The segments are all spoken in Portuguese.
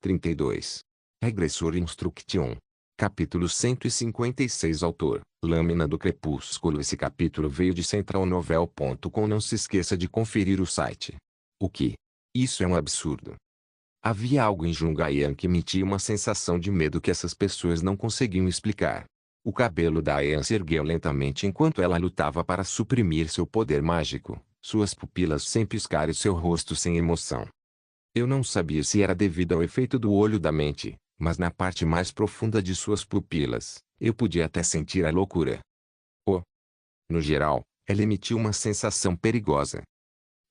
32. Regressor Instruction. Capítulo 156. Autor: Lâmina do Crepúsculo. Esse capítulo veio de centralnovel.com. Não se esqueça de conferir o site. O que? Isso é um absurdo. Havia algo em Jungayan que emitia uma sensação de medo que essas pessoas não conseguiam explicar. O cabelo da Ayan se ergueu lentamente enquanto ela lutava para suprimir seu poder mágico, suas pupilas sem piscar e seu rosto sem emoção. Eu não sabia se era devido ao efeito do olho da mente, mas na parte mais profunda de suas pupilas, eu podia até sentir a loucura. No geral, ela emitiu uma sensação perigosa.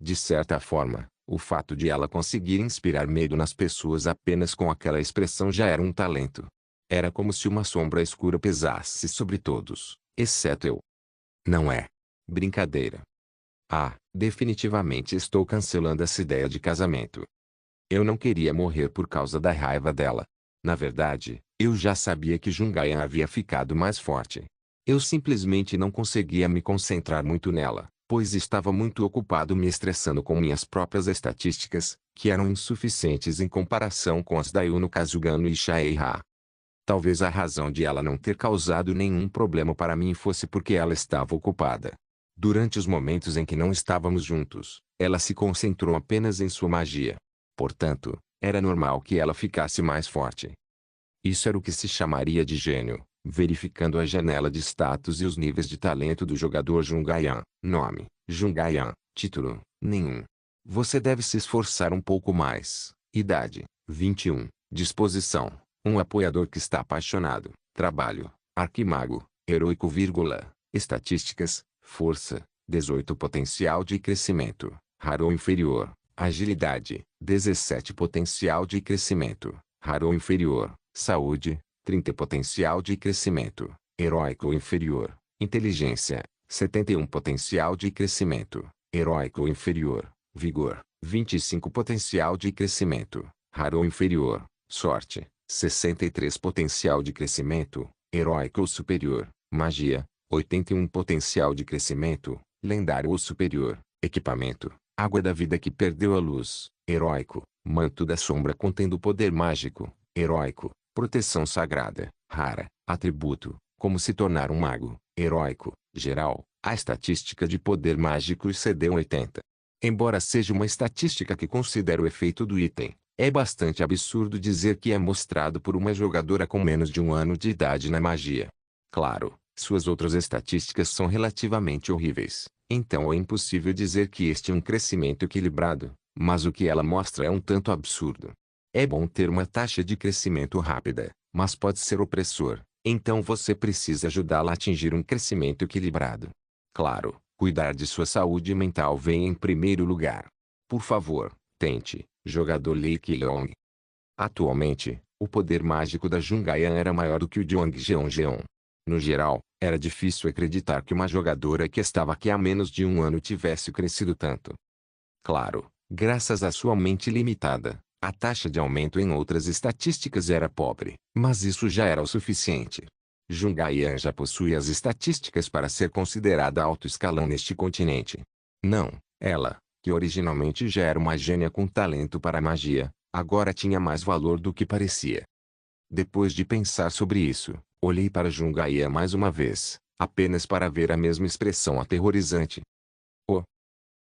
De certa forma, o fato de ela conseguir inspirar medo nas pessoas apenas com aquela expressão já era um talento. Era como se uma sombra escura pesasse sobre todos, exceto eu. Não é brincadeira. Definitivamente estou cancelando essa ideia de casamento. Eu não queria morrer por causa da raiva dela. Na verdade, eu já sabia que Jungayan havia ficado mais forte. Eu simplesmente não conseguia me concentrar muito nela, pois estava muito ocupado me estressando com minhas próprias estatísticas, que eram insuficientes em comparação com as da Yuno Kazugano e Shaiha. Talvez a razão de ela não ter causado nenhum problema para mim fosse porque ela estava ocupada. Durante os momentos em que não estávamos juntos, ela se concentrou apenas em sua magia. Portanto, era normal que ela ficasse mais forte. Isso era o que se chamaria de gênio, verificando a janela de status e os níveis de talento do jogador Jungayan. Nome: Jungayan. Título: nenhum. Você deve se esforçar um pouco mais. Idade: 21. Disposição: um apoiador que está apaixonado. Trabalho: arquimago, heróico, estatísticas: força, 18. Potencial de crescimento, raro ou inferior. Agilidade, 17. Potencial de crescimento, raro ou inferior. Saúde, 30. Potencial de crescimento, heróico ou inferior. Inteligência, 71. Potencial de crescimento, heróico ou inferior. Vigor, 25. Potencial de crescimento, raro ou inferior. Sorte, 63. Potencial de crescimento, heróico ou superior. Magia, 81. Potencial de crescimento, lendário ou superior. Equipamento: água da vida que perdeu a luz, heróico. Manto da sombra contendo poder mágico, heróico. Proteção sagrada, rara. Atributo: como se tornar um mago, heróico. Geral: a estatística de poder mágico excedeu 80. Embora seja uma estatística que considera o efeito do item, é bastante absurdo dizer que é mostrado por uma jogadora com menos de um ano de idade na magia. Claro, suas outras estatísticas são relativamente horríveis, então é impossível dizer que este é um crescimento equilibrado, mas o que ela mostra é um tanto absurdo. É bom ter uma taxa de crescimento rápida, mas pode ser opressor, então você precisa ajudá-la a atingir um crescimento equilibrado. Claro, cuidar de sua saúde mental vem em primeiro lugar. Por favor, tente, jogador Lei Qilong. Atualmente, o poder mágico da Jungayan era maior do que o de Wang Jeongeon. No geral, era difícil acreditar que uma jogadora que estava aqui há menos de um ano tivesse crescido tanto. Claro, graças à sua mente limitada, a taxa de aumento em outras estatísticas era pobre, mas isso já era o suficiente. Jungayan já possui as estatísticas para ser considerada alto escalão neste continente. Não, ela, que originalmente já era uma gênia com talento para a magia, agora tinha mais valor do que parecia. Depois de pensar sobre isso, olhei para Jungayan mais uma vez, apenas para ver a mesma expressão aterrorizante. O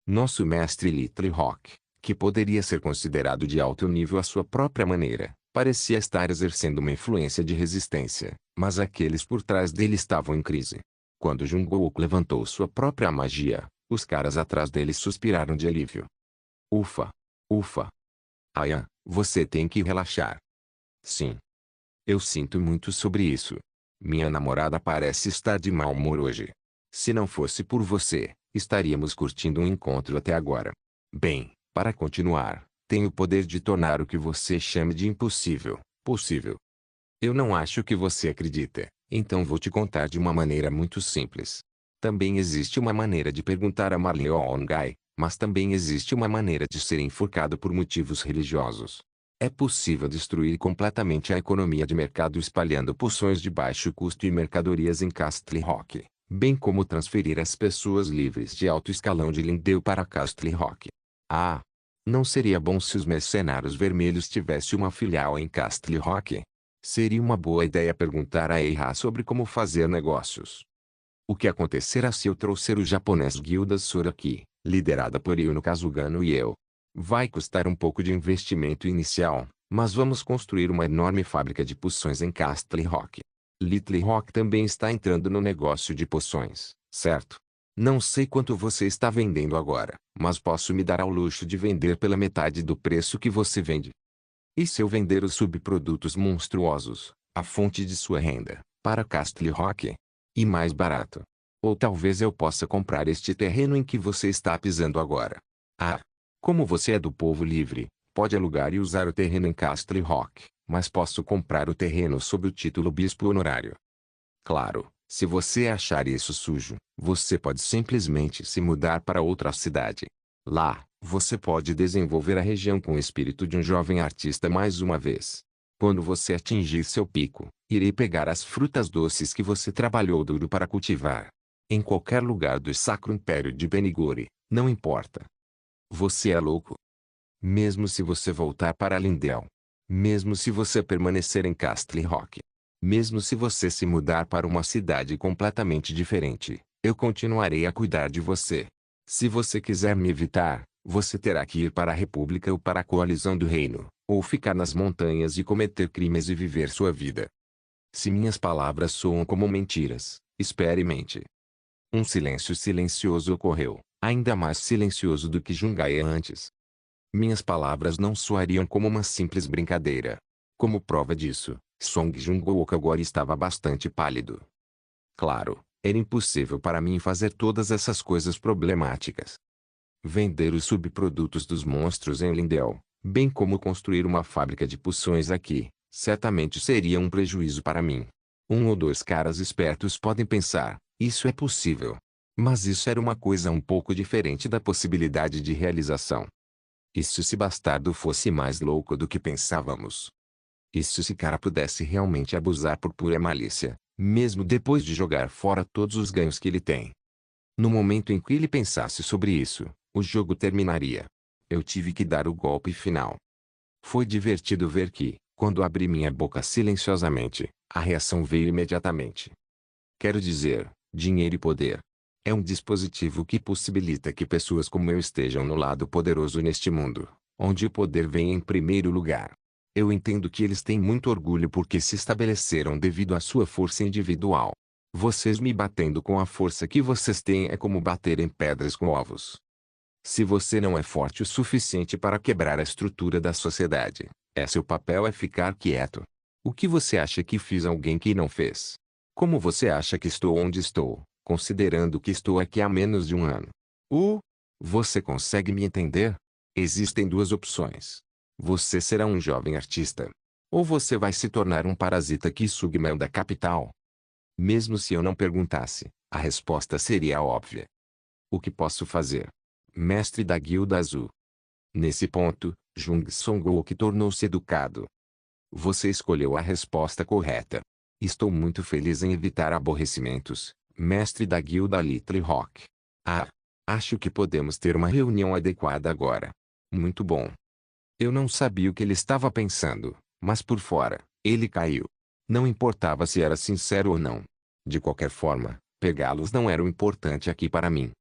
nosso mestre Little Rock, que poderia ser considerado de alto nível à sua própria maneira, parecia estar exercendo uma influência de resistência, mas aqueles por trás dele estavam em crise. Quando Jungkook levantou sua própria magia, os caras atrás dele suspiraram de alívio. Ufa! Ufa! Ayan, você tem que relaxar. Sim. Eu sinto muito sobre isso. Minha namorada parece estar de mau humor hoje. Se não fosse por você, estaríamos curtindo um encontro até agora. Bem, para continuar, tenho o poder de tornar o que você chame de impossível, possível. Eu não acho que você acredita, então vou te contar de uma maneira muito simples. Também existe uma maneira de perguntar a Marley Ongai, mas também existe uma maneira de ser enforcado por motivos religiosos. É possível destruir completamente a economia de mercado espalhando poções de baixo custo e mercadorias em Castle Rock, bem como transferir as pessoas livres de alto escalão de Lindale para Castle Rock. Não seria bom se os Mercenários Vermelhos tivessem uma filial em Castle Rock? Seria uma boa ideia perguntar a Eira sobre como fazer negócios. O que acontecerá se eu trouxer o japonês Guilda Sur aqui, liderada por Yuno Kazugano e eu? Vai custar um pouco de investimento inicial, mas vamos construir uma enorme fábrica de poções em Castle Rock. Little Rock também está entrando no negócio de poções, certo? Não sei quanto você está vendendo agora, mas posso me dar ao luxo de vender pela metade do preço que você vende. E se eu vender os subprodutos monstruosos, a fonte de sua renda, para Castle Rock? E mais barato? Ou talvez eu possa comprar este terreno em que você está pisando agora. Ah! Como você é do povo livre, pode alugar e usar o terreno em Castle Rock, mas posso comprar o terreno sob o título bispo honorário. Claro, se você achar isso sujo, você pode simplesmente se mudar para outra cidade. Lá, você pode desenvolver a região com o espírito de um jovem artista mais uma vez. Quando você atingir seu pico, irei pegar as frutas doces que você trabalhou duro para cultivar. Em qualquer lugar do Sacro Império de Benigore, não importa. Você é louco? Mesmo se você voltar para Lindell. Mesmo se você permanecer em Castle Rock. Mesmo se você se mudar para uma cidade completamente diferente, eu continuarei a cuidar de você. Se você quiser me evitar, você terá que ir para a República ou para a Coalizão do Reino, ou ficar nas montanhas e cometer crimes e viver sua vida. Se minhas palavras soam como mentiras, espere e mente. Um silêncio silencioso ocorreu, ainda mais silencioso do que Jungaia antes. Minhas palavras não soariam como uma simples brincadeira. Como prova disso, Song Jungook agora estava bastante pálido. Claro, era impossível para mim fazer todas essas coisas problemáticas. Vender os subprodutos dos monstros em Lindell, bem como construir uma fábrica de poções aqui, certamente seria um prejuízo para mim. Um ou dois caras espertos podem pensar, isso é possível. Mas isso era uma coisa um pouco diferente da possibilidade de realização. E se esse bastardo fosse mais louco do que pensávamos? E se esse cara pudesse realmente abusar por pura malícia, mesmo depois de jogar fora todos os ganhos que ele tem? No momento em que ele pensasse sobre isso, o jogo terminaria. Eu tive que dar o golpe final. Foi divertido ver que, quando abri minha boca silenciosamente, a reação veio imediatamente. Quero dizer, dinheiro e poder. É um dispositivo que possibilita que pessoas como eu estejam no lado poderoso neste mundo, onde o poder vem em primeiro lugar. Eu entendo que eles têm muito orgulho porque se estabeleceram devido à sua força individual. Vocês me batendo com a força que vocês têm é como bater em pedras com ovos. Se você não é forte o suficiente para quebrar a estrutura da sociedade, seu papel é ficar quieto. O que você acha que fiz a alguém que não fez? Como você acha que estou onde estou, considerando que estou aqui há menos de um ano? Você consegue me entender? Existem duas opções. Você será um jovem artista. Ou você vai se tornar um parasita que suga mel da capital. Mesmo se eu não perguntasse, a resposta seria óbvia. O que posso fazer? Mestre da Guilda Azul. Nesse ponto, Jung Song-wook tornou-se educado. Você escolheu a resposta correta. Estou muito feliz em evitar aborrecimentos, mestre da Guilda Little Rock. Acho que podemos ter uma reunião adequada agora. Muito bom. Eu não sabia o que ele estava pensando, mas por fora, ele caiu. Não importava se era sincero ou não. De qualquer forma, pegá-los não era o importante aqui para mim.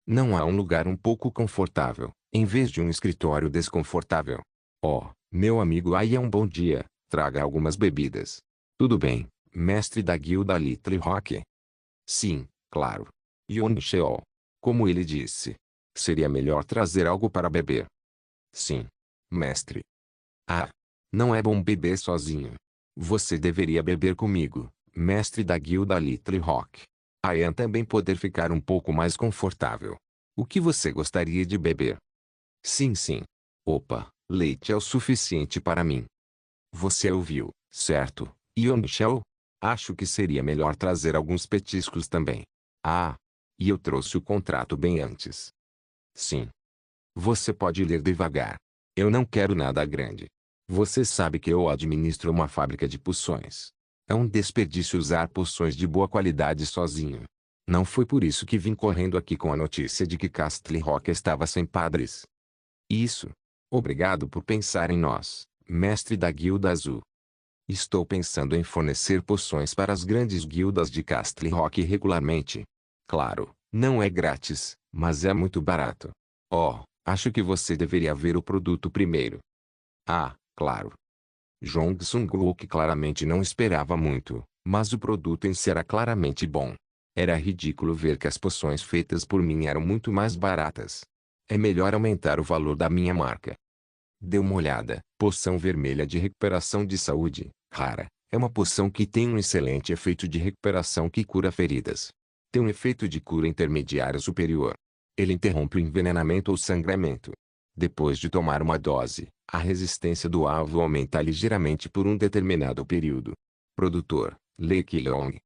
Não há um lugar um pouco confortável, em vez de um escritório desconfortável. Meu amigo é um bom dia, traga algumas bebidas. Tudo bem, mestre da Guilda Little Rock? Sim, claro. Yoon Sheol. Como ele disse. Seria melhor trazer algo para beber. Sim. Mestre. Não é bom beber sozinho. Você deveria beber comigo, mestre da Guilda Little Rock. Ian também poder ficar um pouco mais confortável. O que você gostaria de beber? Sim. Leite é o suficiente para mim. Você ouviu, certo, Yoon Shell? Acho que seria melhor trazer alguns petiscos também. E eu trouxe o contrato bem antes. Sim. Você pode ler devagar. Eu não quero nada grande. Você sabe que eu administro uma fábrica de poções. É um desperdício usar poções de boa qualidade sozinho. Não foi por isso que vim correndo aqui com a notícia de que Castle Rock estava sem padres. Isso. Obrigado por pensar em nós, mestre da Guilda Azul. Estou pensando em fornecer poções para as grandes guildas de Castle Rock regularmente. Claro, não é grátis, mas é muito barato. Oh, acho que você deveria ver o produto primeiro. Ah, claro. Jong Sung-wook claramente não esperava muito, mas o produto em si era claramente bom. Era ridículo ver que as poções feitas por mim eram muito mais baratas. É melhor aumentar o valor da minha marca. Dê uma olhada. Poção vermelha de recuperação de saúde, rara. É uma poção que tem um excelente efeito de recuperação que cura feridas. Tem um efeito de cura intermediário superior. Ele interrompe o envenenamento ou sangramento. Depois de tomar uma dose, a resistência do alvo aumenta ligeiramente por um determinado período. Produtor, Lee Ki-long.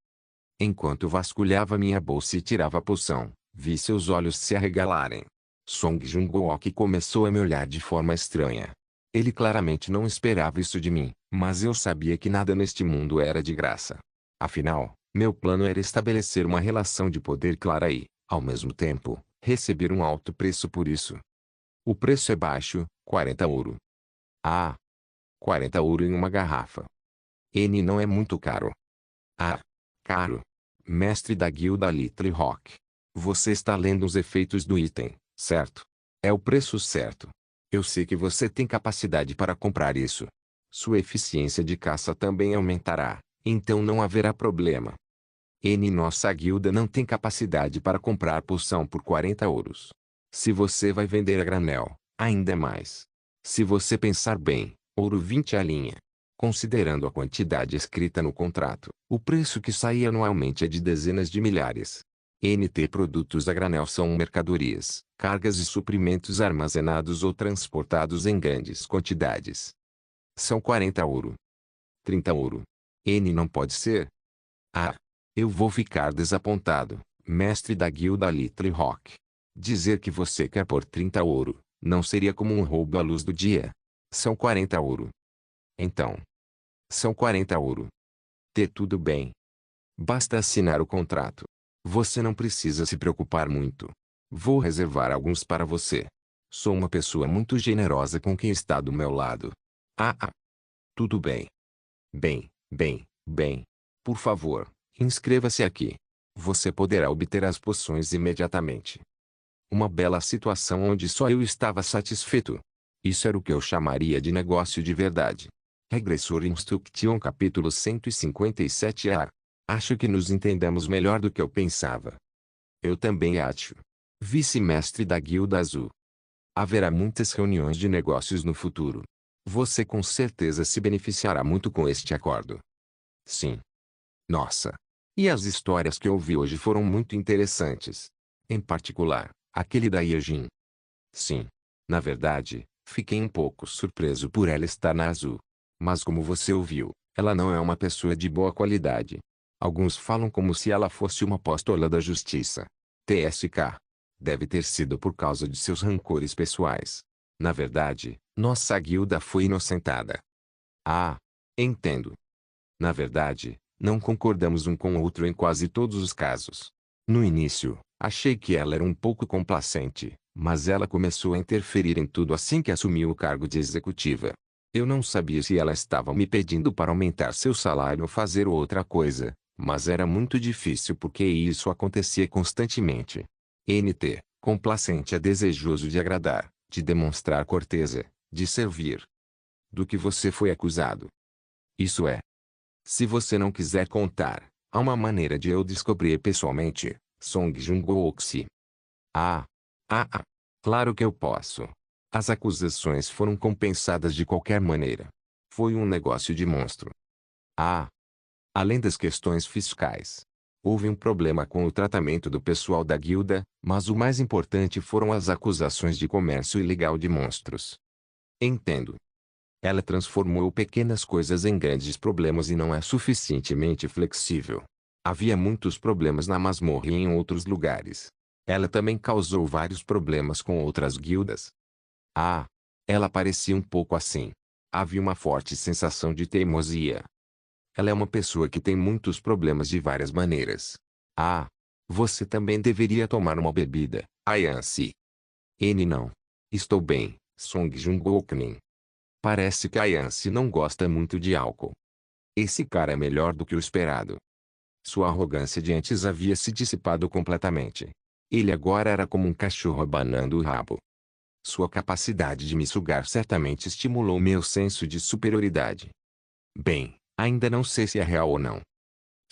Enquanto vasculhava minha bolsa e tirava a poção, vi seus olhos se arregalarem. Song Jung-wook começou a me olhar de forma estranha. Ele claramente não esperava isso de mim, mas eu sabia que nada neste mundo era de graça. Afinal, meu plano era estabelecer uma relação de poder clara e, ao mesmo tempo, receber um alto preço por isso. O preço é baixo, 40 ouro. Ah! 40 ouro em uma garrafa. N não é muito caro. Ah! Caro. Mestre da guilda Little Rock. Você está lendo os efeitos do item, certo? É o preço certo. Eu sei que você tem capacidade para comprar isso. Sua eficiência de caça também aumentará, então não haverá problema. Nossa guilda não tem capacidade para comprar poção por 40 ouros. Se você vai vender a granel, ainda mais. Se você pensar bem, ouro 20 a linha. Considerando a quantidade escrita no contrato, o preço que sai anualmente é de dezenas de milhares. Produtos a granel são mercadorias, cargas e suprimentos armazenados ou transportados em grandes quantidades. São 40 ouro. 30 ouro. Não pode ser? Ah! Eu vou ficar desapontado, mestre da guilda Little Rock. Dizer que você quer por 30 ouro, não seria como um roubo à luz do dia. São 40 ouro. Então. São 40 ouro. Tudo bem. Basta assinar o contrato. Você não precisa se preocupar muito. Vou reservar alguns para você. Sou uma pessoa muito generosa com quem está do meu lado. Tudo bem. Bem. Por favor, inscreva-se aqui. Você poderá obter as poções imediatamente. Uma bela situação onde só eu estava satisfeito. Isso era o que eu chamaria de negócio de verdade. Regressor Instruction capítulo 157 Acho que nos entendemos melhor do que eu pensava. Eu também acho. Vice-mestre da Guilda Azul. Haverá muitas reuniões de negócios no futuro. Você com certeza se beneficiará muito com este acordo. Sim. Nossa! E as histórias que ouvi hoje foram muito interessantes. Em particular, aquele da Yejin. Sim. Na verdade, fiquei um pouco surpreso por ela estar na Azul. Mas como você ouviu, ela não é uma pessoa de boa qualidade. Alguns falam como se ela fosse uma apóstola da justiça. TSK. Deve ter sido por causa de seus rancores pessoais. Na verdade, nossa guilda foi inocentada. Ah! Entendo. Na verdade, não concordamos um com o outro em quase todos os casos. No início, achei que ela era um pouco complacente, mas ela começou a interferir em tudo assim que assumiu o cargo de executiva. Eu não sabia se ela estava me pedindo para aumentar seu salário ou fazer outra coisa, mas era muito difícil porque isso acontecia constantemente. Complacente é desejoso de agradar, de demonstrar corteza, de servir. Do que você foi acusado? Isso é. Se você não quiser contar, há uma maneira de eu descobrir pessoalmente, Song Jung-wook. Claro que eu posso. As acusações foram compensadas de qualquer maneira. Foi um negócio de monstro. Além das questões fiscais. Houve um problema com o tratamento do pessoal da guilda, mas o mais importante foram as acusações de comércio ilegal de monstros. Entendo. Ela transformou pequenas coisas em grandes problemas e não é suficientemente flexível. Havia muitos problemas na masmorra e em outros lugares. Ela também causou vários problemas com outras guildas. Ela parecia um pouco assim. Havia uma forte sensação de teimosia. Ela é uma pessoa que tem muitos problemas de várias maneiras. Você também deveria tomar uma bebida, Ayansi. Não. Estou bem, Song Jung-okmin. Parece que a Yancy não gosta muito de álcool. Esse cara é melhor do que o esperado. Sua arrogância de antes havia se dissipado completamente. Ele agora era como um cachorro abanando o rabo. Sua capacidade de me sugar certamente estimulou meu senso de superioridade. Bem, ainda não sei se é real ou não.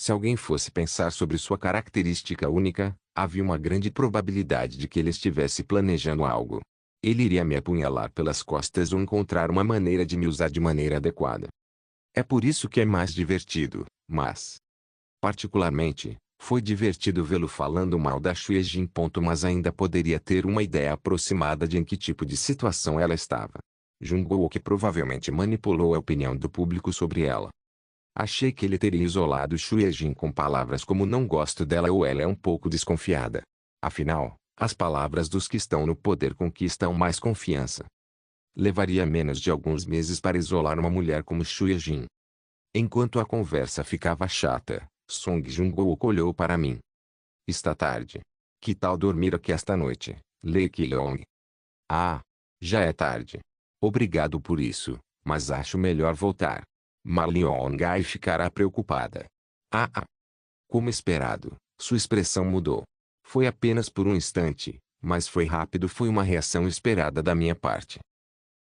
Se alguém fosse pensar sobre sua característica única, havia uma grande probabilidade de que ele estivesse planejando algo. Ele iria me apunhalar pelas costas ou encontrar uma maneira de me usar de maneira adequada. É por isso que é mais divertido, mas... particularmente, foi divertido vê-lo falando mal da Xuejin. Mas ainda poderia ter uma ideia aproximada de em que tipo de situação ela estava. Jungkook provavelmente manipulou a opinião do público sobre ela. Achei que ele teria isolado Xuejin com palavras como não gosto dela ou ela é um pouco desconfiada. Afinal, as palavras dos que estão no poder conquistam mais confiança. Levaria menos de alguns meses para isolar uma mulher como Xuejin. Enquanto a conversa ficava chata, Song Jung-wook olhou para mim. Está tarde. Que tal dormir aqui esta noite, Lee Ki-leong? Ah, já é tarde. Obrigado por isso, mas acho melhor voltar. Ma Leong-ai ficará preocupada. Como esperado, sua expressão mudou. Foi apenas por um instante, mas foi rápido. Foi uma reação esperada da minha parte.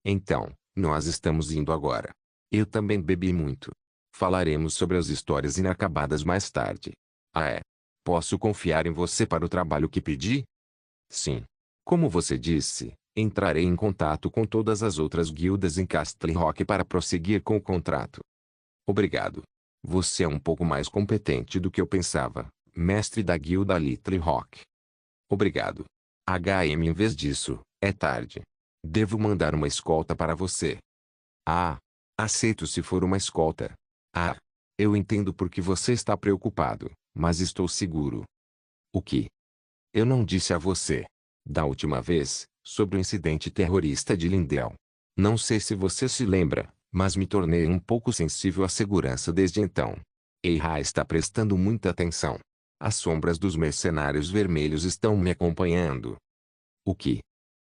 Então, nós estamos indo agora. Eu também bebi muito. Falaremos sobre as histórias inacabadas mais tarde. Ah é? Posso confiar em você para o trabalho que pedi? Sim. Como você disse, entrarei em contato com todas as outras guildas em Castle Rock para prosseguir com o contrato. Obrigado. Você é um pouco mais competente do que eu pensava, mestre da guilda Little Rock. Obrigado. HM. Em vez disso, é tarde. Devo mandar uma escolta para você. Ah, aceito se for uma escolta. Ah, eu entendo por que você está preocupado, mas estou seguro. O que? Eu não disse a você, da última vez, sobre o incidente terrorista de Lindell. Não sei se você se lembra, mas me tornei um pouco sensível à segurança desde então. Eira está prestando muita atenção. As sombras dos mercenários vermelhos estão me acompanhando. O que?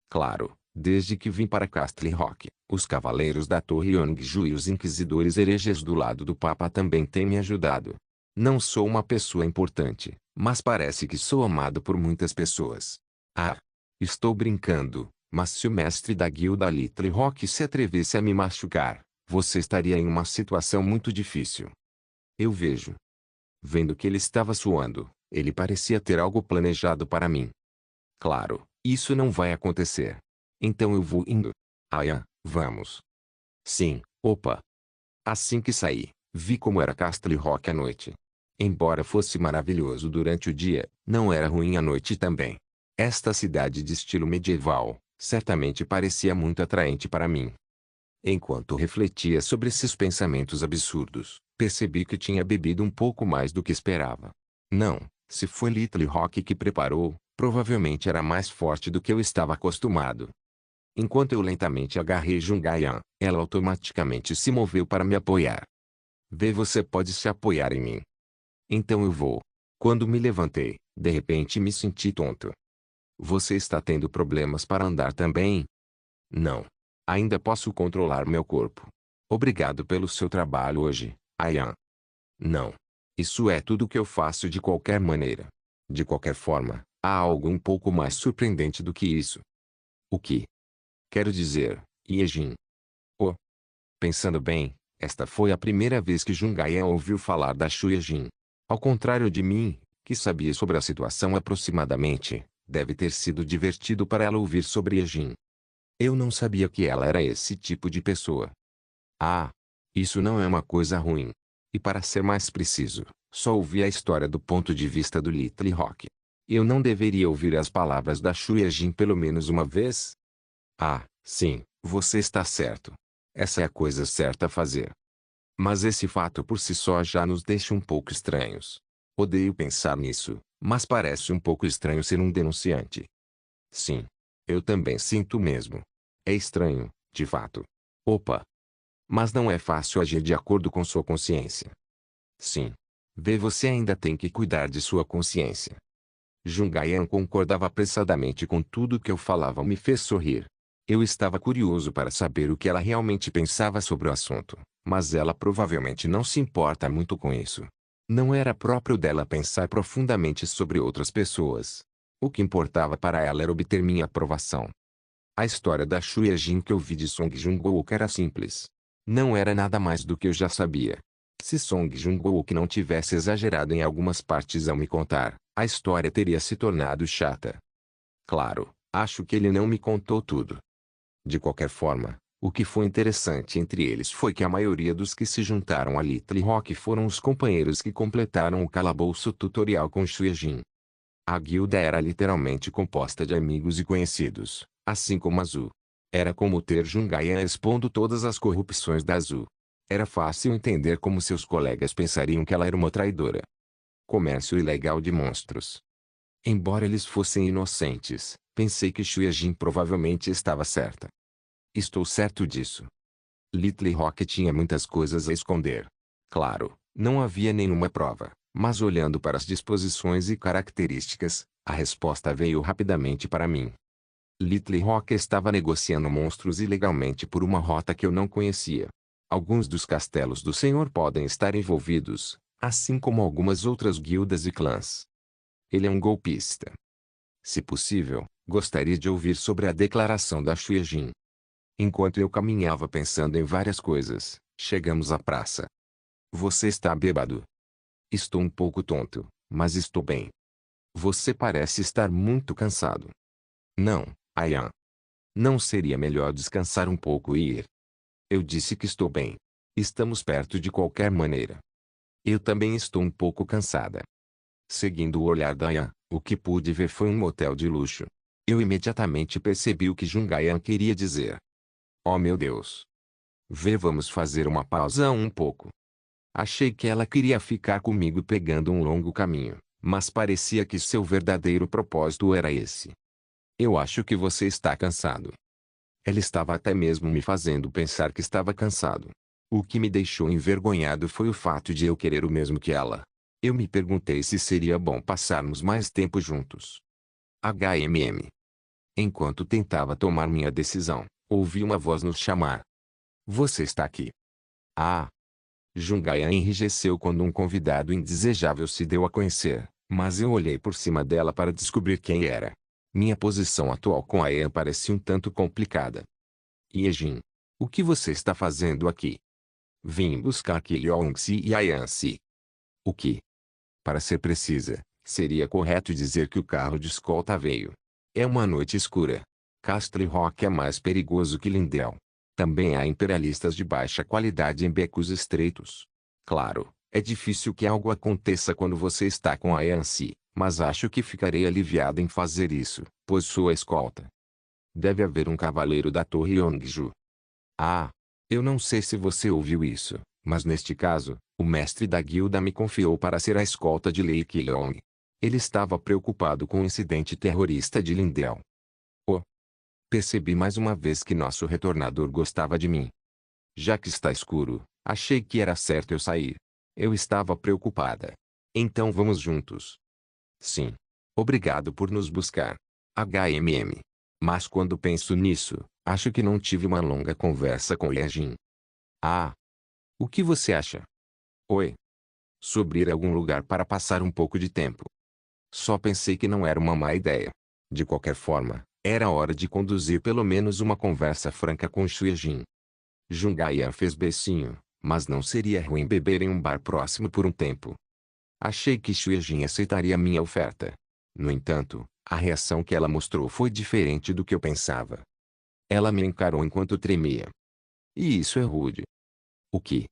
Claro, desde que vim para Castle Rock, os cavaleiros da Torre Yongju e os inquisidores hereges do lado do Papa também têm me ajudado. Não sou uma pessoa importante, mas parece que sou amado por muitas pessoas. Ah, estou brincando, mas se o mestre da guilda Little Rock se atrevesse a me machucar, você estaria em uma situação muito difícil. Eu vejo. Vendo que ele estava suando, ele parecia ter algo planejado para mim. Claro, isso não vai acontecer. Então eu vou indo. Vamos. Sim, opa. Assim que saí, vi como era Castle Rock à noite. Embora fosse maravilhoso durante o dia, não era ruim à noite também. Esta cidade de estilo medieval, certamente parecia muito atraente para mim. Enquanto refletia sobre esses pensamentos absurdos, percebi que tinha bebido um pouco mais do que esperava. Não, se foi Little Rock que preparou, provavelmente era mais forte do que eu estava acostumado. Enquanto eu lentamente agarrei Jungaian, ela automaticamente se moveu para me apoiar. Você pode se apoiar em mim. Então eu vou. Quando me levantei, de repente me senti tonto. Você está tendo problemas para andar também? Não. Ainda posso controlar meu corpo. Obrigado pelo seu trabalho hoje, Ayan. Não. Isso é tudo que eu faço de qualquer maneira. De qualquer forma, há algo um pouco mais surpreendente do que isso. O que? Quero dizer, Yejin. Oh. Pensando bem, esta foi a primeira vez que Jungaian ouviu falar da Xuejin. Ao contrário de mim, que sabia sobre a situação aproximadamente, deve ter sido divertido para ela ouvir sobre Yejin. Eu não sabia que ela era esse tipo de pessoa. Ah, isso não é uma coisa ruim. E para ser mais preciso, só ouvi a história do ponto de vista do Little Rock. Eu não deveria ouvir as palavras da Xuejin pelo menos uma vez? Ah, sim, você está certo. Essa é a coisa certa a fazer. Mas esse fato por si só já nos deixa um pouco estranhos. Odeio pensar nisso, mas parece um pouco estranho ser um denunciante. Sim. Eu também sinto mesmo. É estranho, de fato. Opa! Mas não é fácil agir de acordo com sua consciência. Sim. Você ainda tem que cuidar de sua consciência. Jungaian concordava apressadamente com tudo que eu falava. Me fez sorrir. Eu estava curioso para saber o que ela realmente pensava sobre o assunto, mas ela provavelmente não se importa muito com isso. Não era próprio dela pensar profundamente sobre outras pessoas. O que importava para ela era obter minha aprovação. A história da Xuejin que eu vi de Song Jung-wook era simples. Não era nada mais do que eu já sabia. Se Song Jung-wook não tivesse exagerado em algumas partes ao me contar, a história teria se tornado chata. Claro, acho que ele não me contou tudo. De qualquer forma, o que foi interessante entre eles foi que a maioria dos que se juntaram a Little Rock foram os companheiros que completaram o calabouço tutorial com Xuejin. A guilda era literalmente composta de amigos e conhecidos, assim como a Azul. Era como ter Jungaia expondo todas as corrupções da Azul. Era fácil entender como seus colegas pensariam que ela era uma traidora. Comércio ilegal de monstros. Embora eles fossem inocentes, pensei que Xuejin provavelmente estava certa. Estou certo disso. Little Rock tinha muitas coisas a esconder. Claro, não havia nenhuma prova, mas olhando para as disposições e características, a resposta veio rapidamente para mim. Little Rock estava negociando monstros ilegalmente por uma rota que eu não conhecia. Alguns dos castelos do Senhor podem estar envolvidos, assim como algumas outras guildas e clãs. Ele é um golpista. Se possível, gostaria de ouvir sobre a declaração da Xuejin. Enquanto eu caminhava pensando em várias coisas, chegamos à praça. Você está bêbado? Estou um pouco tonto, mas estou bem. Você parece estar muito cansado. Não, Ayan. Não seria melhor descansar um pouco e ir? Eu disse que estou bem. Estamos perto de qualquer maneira. Eu também estou um pouco cansada. Seguindo o olhar da Ayan, o que pude ver foi um motel de luxo. Eu imediatamente percebi o que Jungayan queria dizer. Oh meu Deus! Vamos fazer uma pausa um pouco. Achei que ela queria ficar comigo pegando um longo caminho, mas parecia que seu verdadeiro propósito era esse. Eu acho que você está cansado. Ela estava até mesmo me fazendo pensar que estava cansado. O que me deixou envergonhado foi o fato de eu querer o mesmo que ela. Eu me perguntei se seria bom passarmos mais tempo juntos. HMM. Enquanto tentava tomar minha decisão, ouvi uma voz nos chamar. Você está aqui. Ah! Jungayan enrijeceu quando um convidado indesejável se deu a conhecer, mas eu olhei por cima dela para descobrir quem era. Minha posição atual com a Ayan parecia um tanto complicada. Yejin. O que você está fazendo aqui? Vim buscar Kyeongsi e Ayansi. O que? Para ser precisa, seria correto dizer que o carro de escolta veio. É uma noite escura. Castle Rock é mais perigoso que Lindell. Também há imperialistas de baixa qualidade em becos estreitos. Claro, é difícil que algo aconteça quando você está com a Yancy, mas acho que ficarei aliviado em fazer isso, pois sou a escolta. Deve haver um cavaleiro da Torre Yongju. Ah! Eu não sei se você ouviu isso, mas neste caso, o mestre da guilda me confiou para ser a escolta de Lei Qiyong. Ele estava preocupado com o incidente terrorista de Lindell. Oh! Percebi mais uma vez que nosso retornador gostava de mim. Já que está escuro, achei que era certo eu sair. Eu estava preocupada. Então vamos juntos. Sim. Obrigado por nos buscar. HMM. Mas quando penso nisso, acho que não tive uma longa conversa com Yejin. Ah. O que você acha? Oi. Sobre ir a algum lugar para passar um pouco de tempo. Só pensei que não era uma má ideia. De qualquer forma, era hora de conduzir pelo menos uma conversa franca com Xuejin. Jungayan fez beicinho, mas não seria ruim beber em um bar próximo por um tempo. Achei que Xuejin aceitaria minha oferta. No entanto, a reação que ela mostrou foi diferente do que eu pensava. Ela me encarou enquanto tremia. E isso é rude. O que?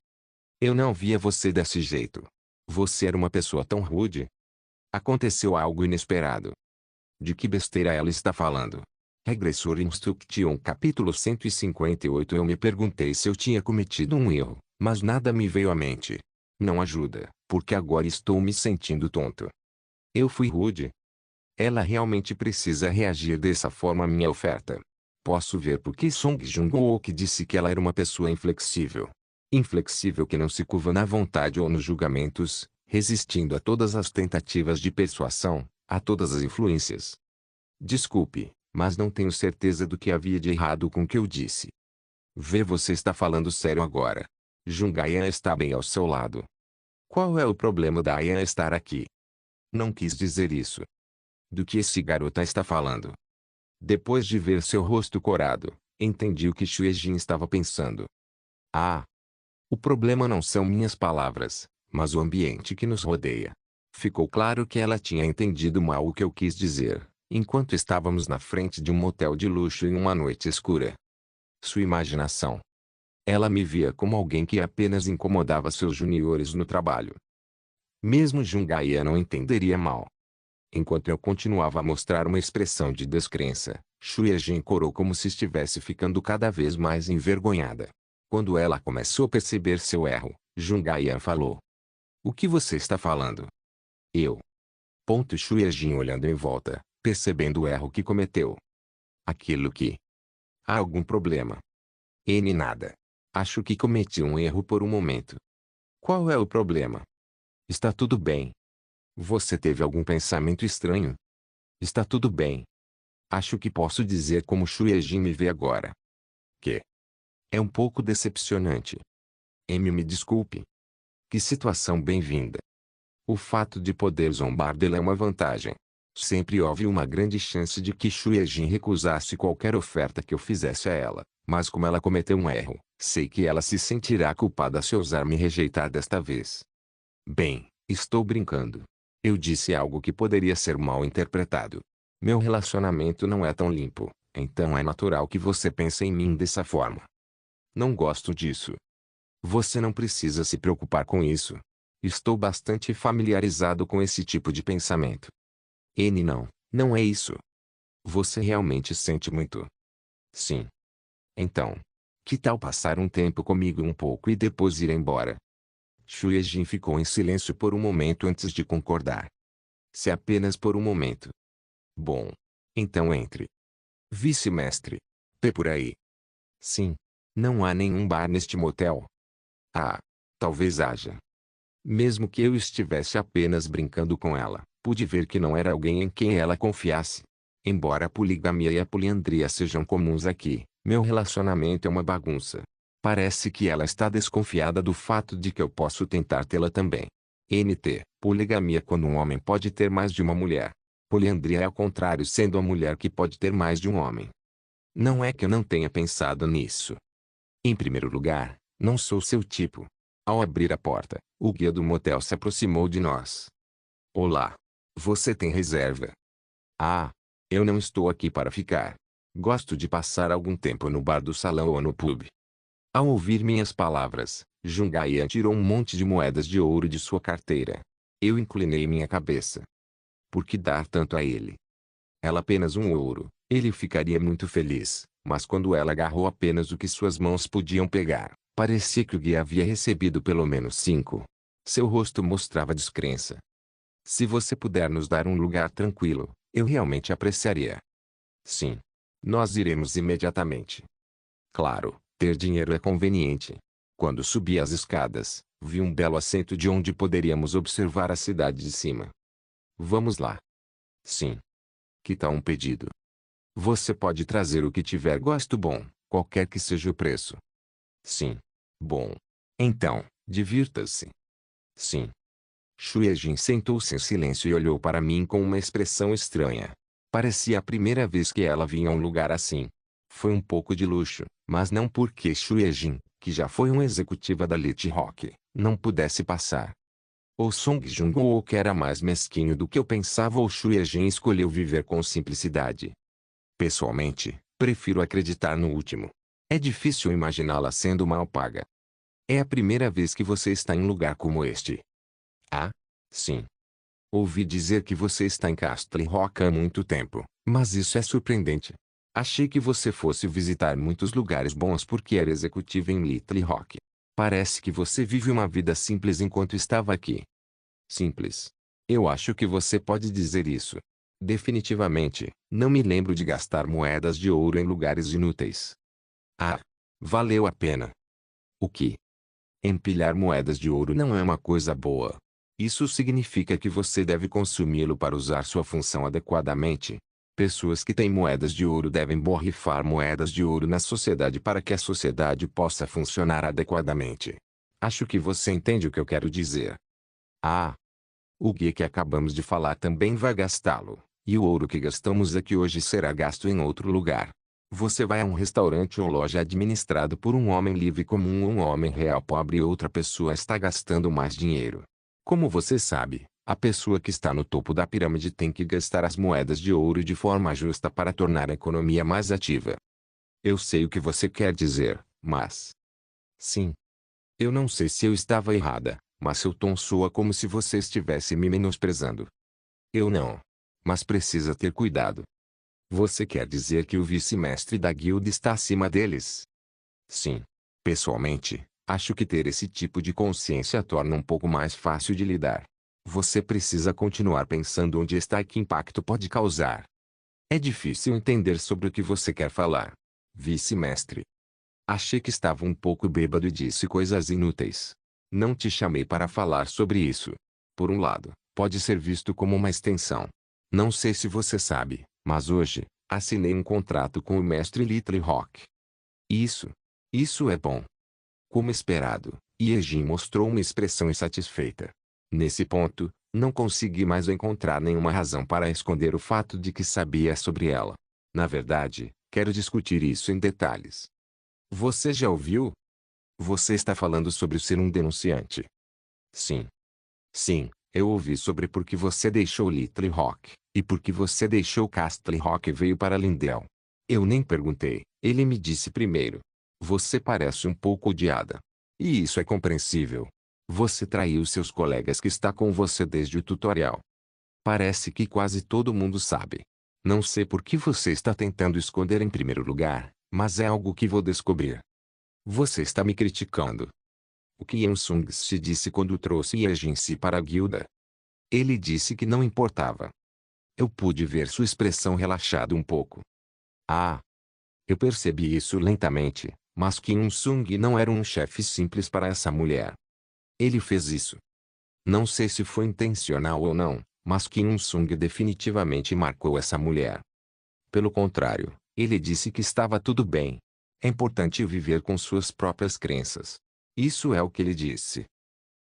Eu não via você desse jeito. Você era uma pessoa tão rude? Aconteceu algo inesperado. De que besteira ela está falando? Regressor Instruction capítulo 158. Eu me perguntei se eu tinha cometido um erro, mas nada me veio à mente. Não ajuda, porque agora estou me sentindo tonto. Eu fui rude? Ela realmente precisa reagir dessa forma à minha oferta. Posso ver por que Song Jung-wook disse que ela era uma pessoa inflexível. Inflexível que não se curva na vontade ou nos julgamentos, resistindo a todas as tentativas de persuasão, a todas as influências. Desculpe, mas não tenho certeza do que havia de errado com o que eu disse. Vê, você está falando sério agora. Jungayan está bem ao seu lado. Qual é o problema da Ayan estar aqui? Não quis dizer isso. Do que esse garota está falando? Depois de ver seu rosto corado, entendi o que Xuejin estava pensando. Ah! O problema não são minhas palavras, mas o ambiente que nos rodeia. Ficou claro que ela tinha entendido mal o que eu quis dizer, enquanto estávamos na frente de um motel de luxo em uma noite escura. Sua imaginação. Ela me via como alguém que apenas incomodava seus juniores no trabalho. Mesmo Jungaia não entenderia mal. Enquanto eu continuava a mostrar uma expressão de descrença, Xuejin corou como se estivesse ficando cada vez mais envergonhada. Quando ela começou a perceber seu erro, Jungaia falou: "O que você está falando?" Eu. Xuejin olhando em volta, percebendo o erro que cometeu. Aquilo que... Há algum problema? Nada. Acho que cometi um erro por um momento. Qual é o problema? Está tudo bem. Você teve algum pensamento estranho? Está tudo bem. Acho que posso dizer como Xuejin me vê agora. Que é um pouco decepcionante. Me desculpe. Que situação bem-vinda. O fato de poder zombar dela é uma vantagem. Sempre houve uma grande chance de que Xuejin recusasse qualquer oferta que eu fizesse a ela, mas como ela cometeu um erro, sei que ela se sentirá culpada se ousar me rejeitar desta vez. Bem, estou brincando. Eu disse algo que poderia ser mal interpretado. Meu relacionamento não é tão limpo, então é natural que você pense em mim dessa forma. Não gosto disso. Você não precisa se preocupar com isso. Estou bastante familiarizado com esse tipo de pensamento. Não é isso. Você realmente sente muito. Sim. Então, que tal passar um tempo comigo um pouco e depois ir embora? Xuejin ficou em silêncio por um momento antes de concordar. Se apenas por um momento. Bom. Então entre. Vice-mestre. Por aí. Sim. Não há nenhum bar neste motel. Ah. Talvez haja. Mesmo que eu estivesse apenas brincando com ela, pude ver que não era alguém em quem ela confiasse. Embora a poligamia e a poliandria sejam comuns aqui, meu relacionamento é uma bagunça. Parece que ela está desconfiada do fato de que eu posso tentar tê-la também. Poligamia quando um homem pode ter mais de uma mulher. Poliandria é ao contrário, sendo a mulher que pode ter mais de um homem. Não é que eu não tenha pensado nisso. Em primeiro lugar, não sou seu tipo. Ao abrir a porta, o guia do motel se aproximou de nós. Olá. Você tem reserva? Ah. Eu não estou aqui para ficar. Gosto de passar algum tempo no bar do salão ou no pub. Ao ouvir minhas palavras, Jungayan tirou um monte de moedas de ouro de sua carteira. Eu inclinei minha cabeça. Por que dar tanto a ele? Ela apenas um ouro. Ele ficaria muito feliz, mas quando ela agarrou apenas o que suas mãos podiam pegar, parecia que o guia havia recebido pelo menos 5. Seu rosto mostrava descrença. Se você puder nos dar um lugar tranquilo, eu realmente apreciaria. Sim. Nós iremos imediatamente. Claro, ter dinheiro é conveniente. Quando subi as escadas, vi um belo assento de onde poderíamos observar a cidade de cima. Vamos lá. Sim. Que tal um pedido? Você pode trazer o que tiver gosto bom, qualquer que seja o preço. Sim. Bom. Então, divirta-se. Sim. Xuejin sentou-se em silêncio e olhou para mim com uma expressão estranha. Parecia a primeira vez que ela vinha a um lugar assim. Foi um pouco de luxo, mas não porque Xuejin, que já foi uma executiva da Lit Rock, não pudesse passar. Ou Song Joong-wook era mais mesquinho do que eu pensava ou Xuejin escolheu viver com simplicidade. Pessoalmente, prefiro acreditar no último. É difícil imaginá-la sendo mal paga. É a primeira vez que você está em um lugar como este. Ah? Sim. Ouvi dizer que você está em Castle Rock há muito tempo, mas isso é surpreendente. Achei que você fosse visitar muitos lugares bons porque era executiva em Little Rock. Parece que você vive uma vida simples enquanto estava aqui. Simples. Eu acho que você pode dizer isso. Definitivamente, não me lembro de gastar moedas de ouro em lugares inúteis. Ah, valeu a pena. O que? Empilhar moedas de ouro não é uma coisa boa. Isso significa que você deve consumi-lo para usar sua função adequadamente. Pessoas que têm moedas de ouro devem borrifar moedas de ouro na sociedade para que a sociedade possa funcionar adequadamente. Acho que você entende o que eu quero dizer. Ah, o guia que acabamos de falar também vai gastá-lo, e o ouro que gastamos aqui hoje será gasto em outro lugar. Você vai a um restaurante ou loja administrado por um homem livre comum ou um homem real pobre e outra pessoa está gastando mais dinheiro. Como você sabe, a pessoa que está no topo da pirâmide tem que gastar as moedas de ouro de forma justa para tornar a economia mais ativa. Eu sei o que você quer dizer, mas... Sim. Eu não sei se eu estava errada, mas seu tom soa como se você estivesse me menosprezando. Eu não. Mas precisa ter cuidado. Você quer dizer que o vice-mestre da guilda está acima deles? Sim. Pessoalmente, acho que ter esse tipo de consciência torna um pouco mais fácil de lidar. Você precisa continuar pensando onde está e que impacto pode causar. É difícil entender sobre o que você quer falar, vice-mestre. Achei que estava um pouco bêbado e disse coisas inúteis. Não te chamei para falar sobre isso. Por um lado, pode ser visto como uma extensão. Não sei se você sabe, mas hoje, assinei um contrato com o mestre Little Rock. Isso é bom. Como esperado, Yejin mostrou uma expressão insatisfeita. Nesse ponto, não consegui mais encontrar nenhuma razão para esconder o fato de que sabia sobre ela. Na verdade, quero discutir isso em detalhes. Você já ouviu? Você está falando sobre ser um denunciante. Sim. Sim, eu ouvi sobre por que você deixou Little Rock, e por que você deixou Castle Rock e veio para Lindell. Eu nem perguntei, ele me disse primeiro. Você parece um pouco odiada. E isso é compreensível. Você traiu seus colegas que está com você desde o tutorial. Parece que quase todo mundo sabe. Não sei por que você está tentando esconder em primeiro lugar, mas é algo que vou descobrir. Você está me criticando. O que Yansung se disse quando trouxe Yejin-se para a guilda? Ele disse que não importava. Eu pude ver sua expressão relaxada um pouco. Ah! Eu percebi isso lentamente, mas Kim Il-sung não era um chefe simples para essa mulher. Ele fez isso. Não sei se foi intencional ou não, mas Kim Il-sung definitivamente marcou essa mulher. Pelo contrário, ele disse que estava tudo bem. É importante viver com suas próprias crenças. Isso é o que ele disse.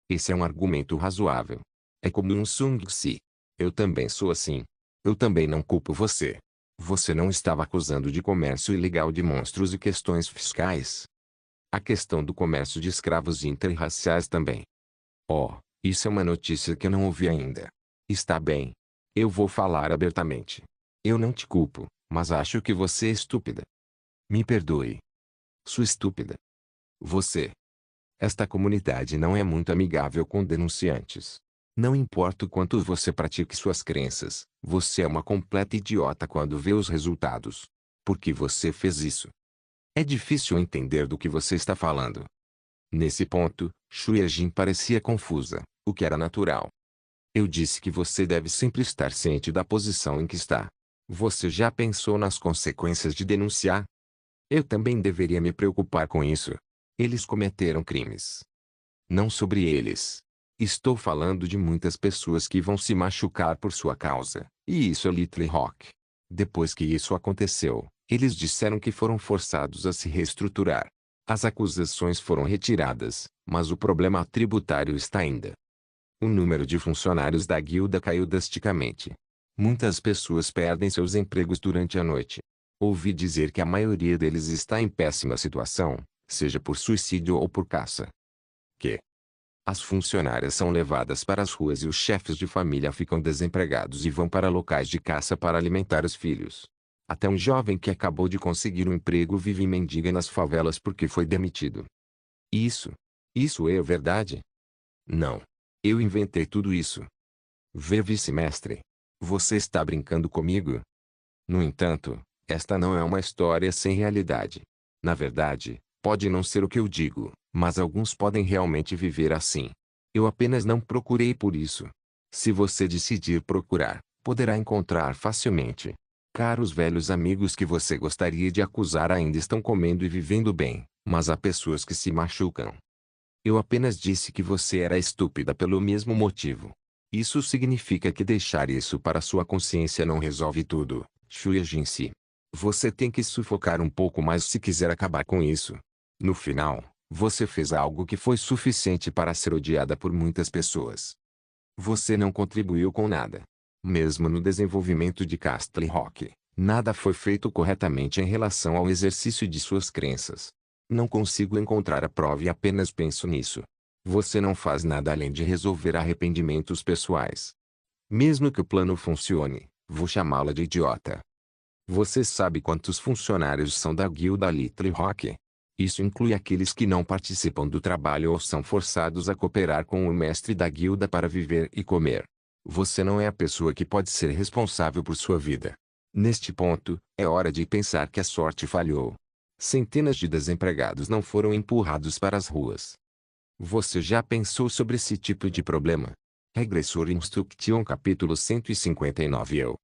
Esse é um argumento razoável. É como Il-sung-se. Eu também sou assim. Eu também não culpo você. Você não estava acusando de comércio ilegal de monstros e questões fiscais. A questão do comércio de escravos interraciais também. Oh, isso é uma notícia que eu não ouvi ainda. Está bem. Eu vou falar abertamente. Eu não te culpo, mas acho que você é estúpida. Me perdoe. Sua estúpida. Você. Esta comunidade não é muito amigável com denunciantes. Não importa o quanto você pratique suas crenças, você é uma completa idiota quando vê os resultados. Por que você fez isso? É difícil entender do que você está falando. Nesse ponto, Shu Yejin parecia confusa, o que era natural. Eu disse que você deve sempre estar ciente da posição em que está. Você já pensou nas consequências de denunciar? Eu também deveria me preocupar com isso. Eles cometeram crimes. Não sobre eles. Estou falando de muitas pessoas que vão se machucar por sua causa, e isso é Little Rock. Depois que isso aconteceu, eles disseram que foram forçados a se reestruturar. As acusações foram retiradas, mas o problema tributário está ainda. O número de funcionários da guilda caiu drasticamente. Muitas pessoas perdem seus empregos durante a noite. Ouvi dizer que a maioria deles está em péssima situação, seja por suicídio ou por caça. Que? As funcionárias são levadas para as ruas e os chefes de família ficam desempregados e vão para locais de caça para alimentar os filhos. Até um jovem que acabou de conseguir um emprego vive e mendiga nas favelas porque foi demitido. Isso é verdade? Não. Eu inventei tudo isso. Vê, vice-mestre. Você está brincando comigo? No entanto, esta não é uma história sem realidade. Na verdade, pode não ser o que eu digo, mas alguns podem realmente viver assim. Eu apenas não procurei por isso. Se você decidir procurar, poderá encontrar facilmente. Caros velhos amigos que você gostaria de acusar ainda estão comendo e vivendo bem, mas há pessoas que se machucam. Eu apenas disse que você era estúpida pelo mesmo motivo. Isso significa que deixar isso para sua consciência não resolve tudo, Shuya Jinsi. Você tem que sufocar um pouco mais se quiser acabar com isso. No final, você fez algo que foi suficiente para ser odiada por muitas pessoas. Você não contribuiu com nada. Mesmo no desenvolvimento de Castle Rock, nada foi feito corretamente em relação ao exercício de suas crenças. Não consigo encontrar a prova e apenas penso nisso. Você não faz nada além de resolver arrependimentos pessoais. Mesmo que o plano funcione, vou chamá-la de idiota. Você sabe quantos funcionários são da guilda Little Rock? Isso inclui aqueles que não participam do trabalho ou são forçados a cooperar com o mestre da guilda para viver e comer. Você não é a pessoa que pode ser responsável por sua vida. Neste ponto, é hora de pensar que a sorte falhou. Centenas de desempregados não foram empurrados para as ruas. Você já pensou sobre esse tipo de problema? Regressor Instruction capítulo 159.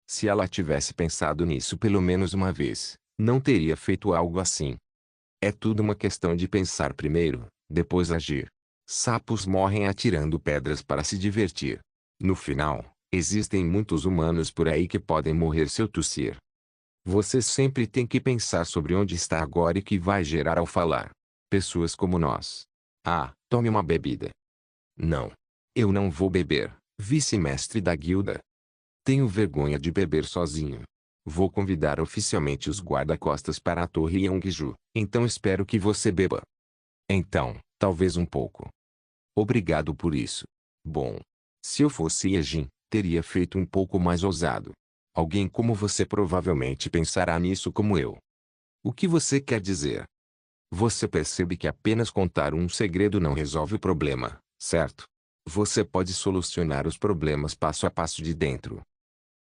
Se ela tivesse pensado nisso pelo menos uma vez, não teria feito algo assim. É tudo uma questão de pensar primeiro, depois agir. Sapos morrem atirando pedras para se divertir. No final, existem muitos humanos por aí que podem morrer se eu tossir. Você sempre tem que pensar sobre onde está agora e que vai gerar ao falar. Pessoas como nós. Ah, tome uma bebida. Não. Eu não vou beber, vice-mestre da guilda. Tenho vergonha de beber sozinho. Vou convidar oficialmente os guarda-costas para a Torre Yongju, então espero que você beba. Então, talvez um pouco. Obrigado por isso. Bom. Se eu fosse Yejin, teria feito um pouco mais ousado. Alguém como você provavelmente pensará nisso como eu. O que você quer dizer? Você percebe que apenas contar um segredo não resolve o problema, certo? Você pode solucionar os problemas passo a passo de dentro.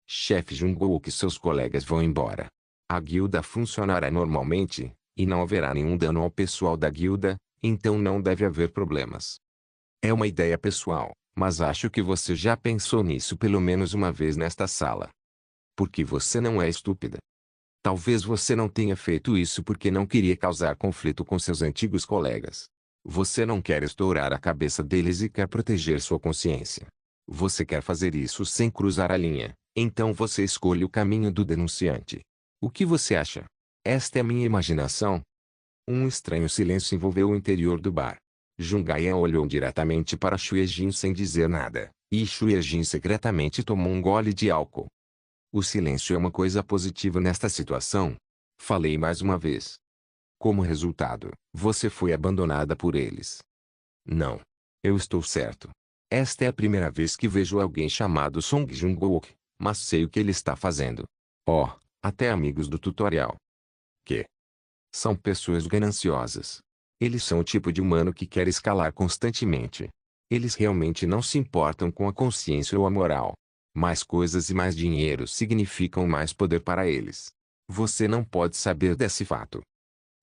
Chefe Jungkook e seus colegas vão embora. A guilda funcionará normalmente, e não haverá nenhum dano ao pessoal da guilda, então não deve haver problemas. É uma ideia pessoal, mas acho que você já pensou nisso pelo menos uma vez nesta sala. Porque você não é estúpida. Talvez você não tenha feito isso porque não queria causar conflito com seus antigos colegas. Você não quer estourar a cabeça deles e quer proteger sua consciência. Você quer fazer isso sem cruzar a linha, então você escolhe o caminho do denunciante. O que você acha? Esta é minha imaginação? Um estranho silêncio envolveu o interior do bar. Jungayan olhou diretamente para Shuejin sem dizer nada, e Shuejin secretamente tomou um gole de álcool. O silêncio é uma coisa positiva nesta situação. Falei mais uma vez. Como resultado, você foi abandonada por eles. Não. Eu estou certo. Esta é a primeira vez que vejo alguém chamado Song Jungkook, mas sei o que ele está fazendo. Oh, até amigos do tutorial. Que? São pessoas gananciosas. Eles são o tipo de humano que quer escalar constantemente. Eles realmente não se importam com a consciência ou a moral. Mais coisas e mais dinheiro significam mais poder para eles. Você não pode saber desse fato.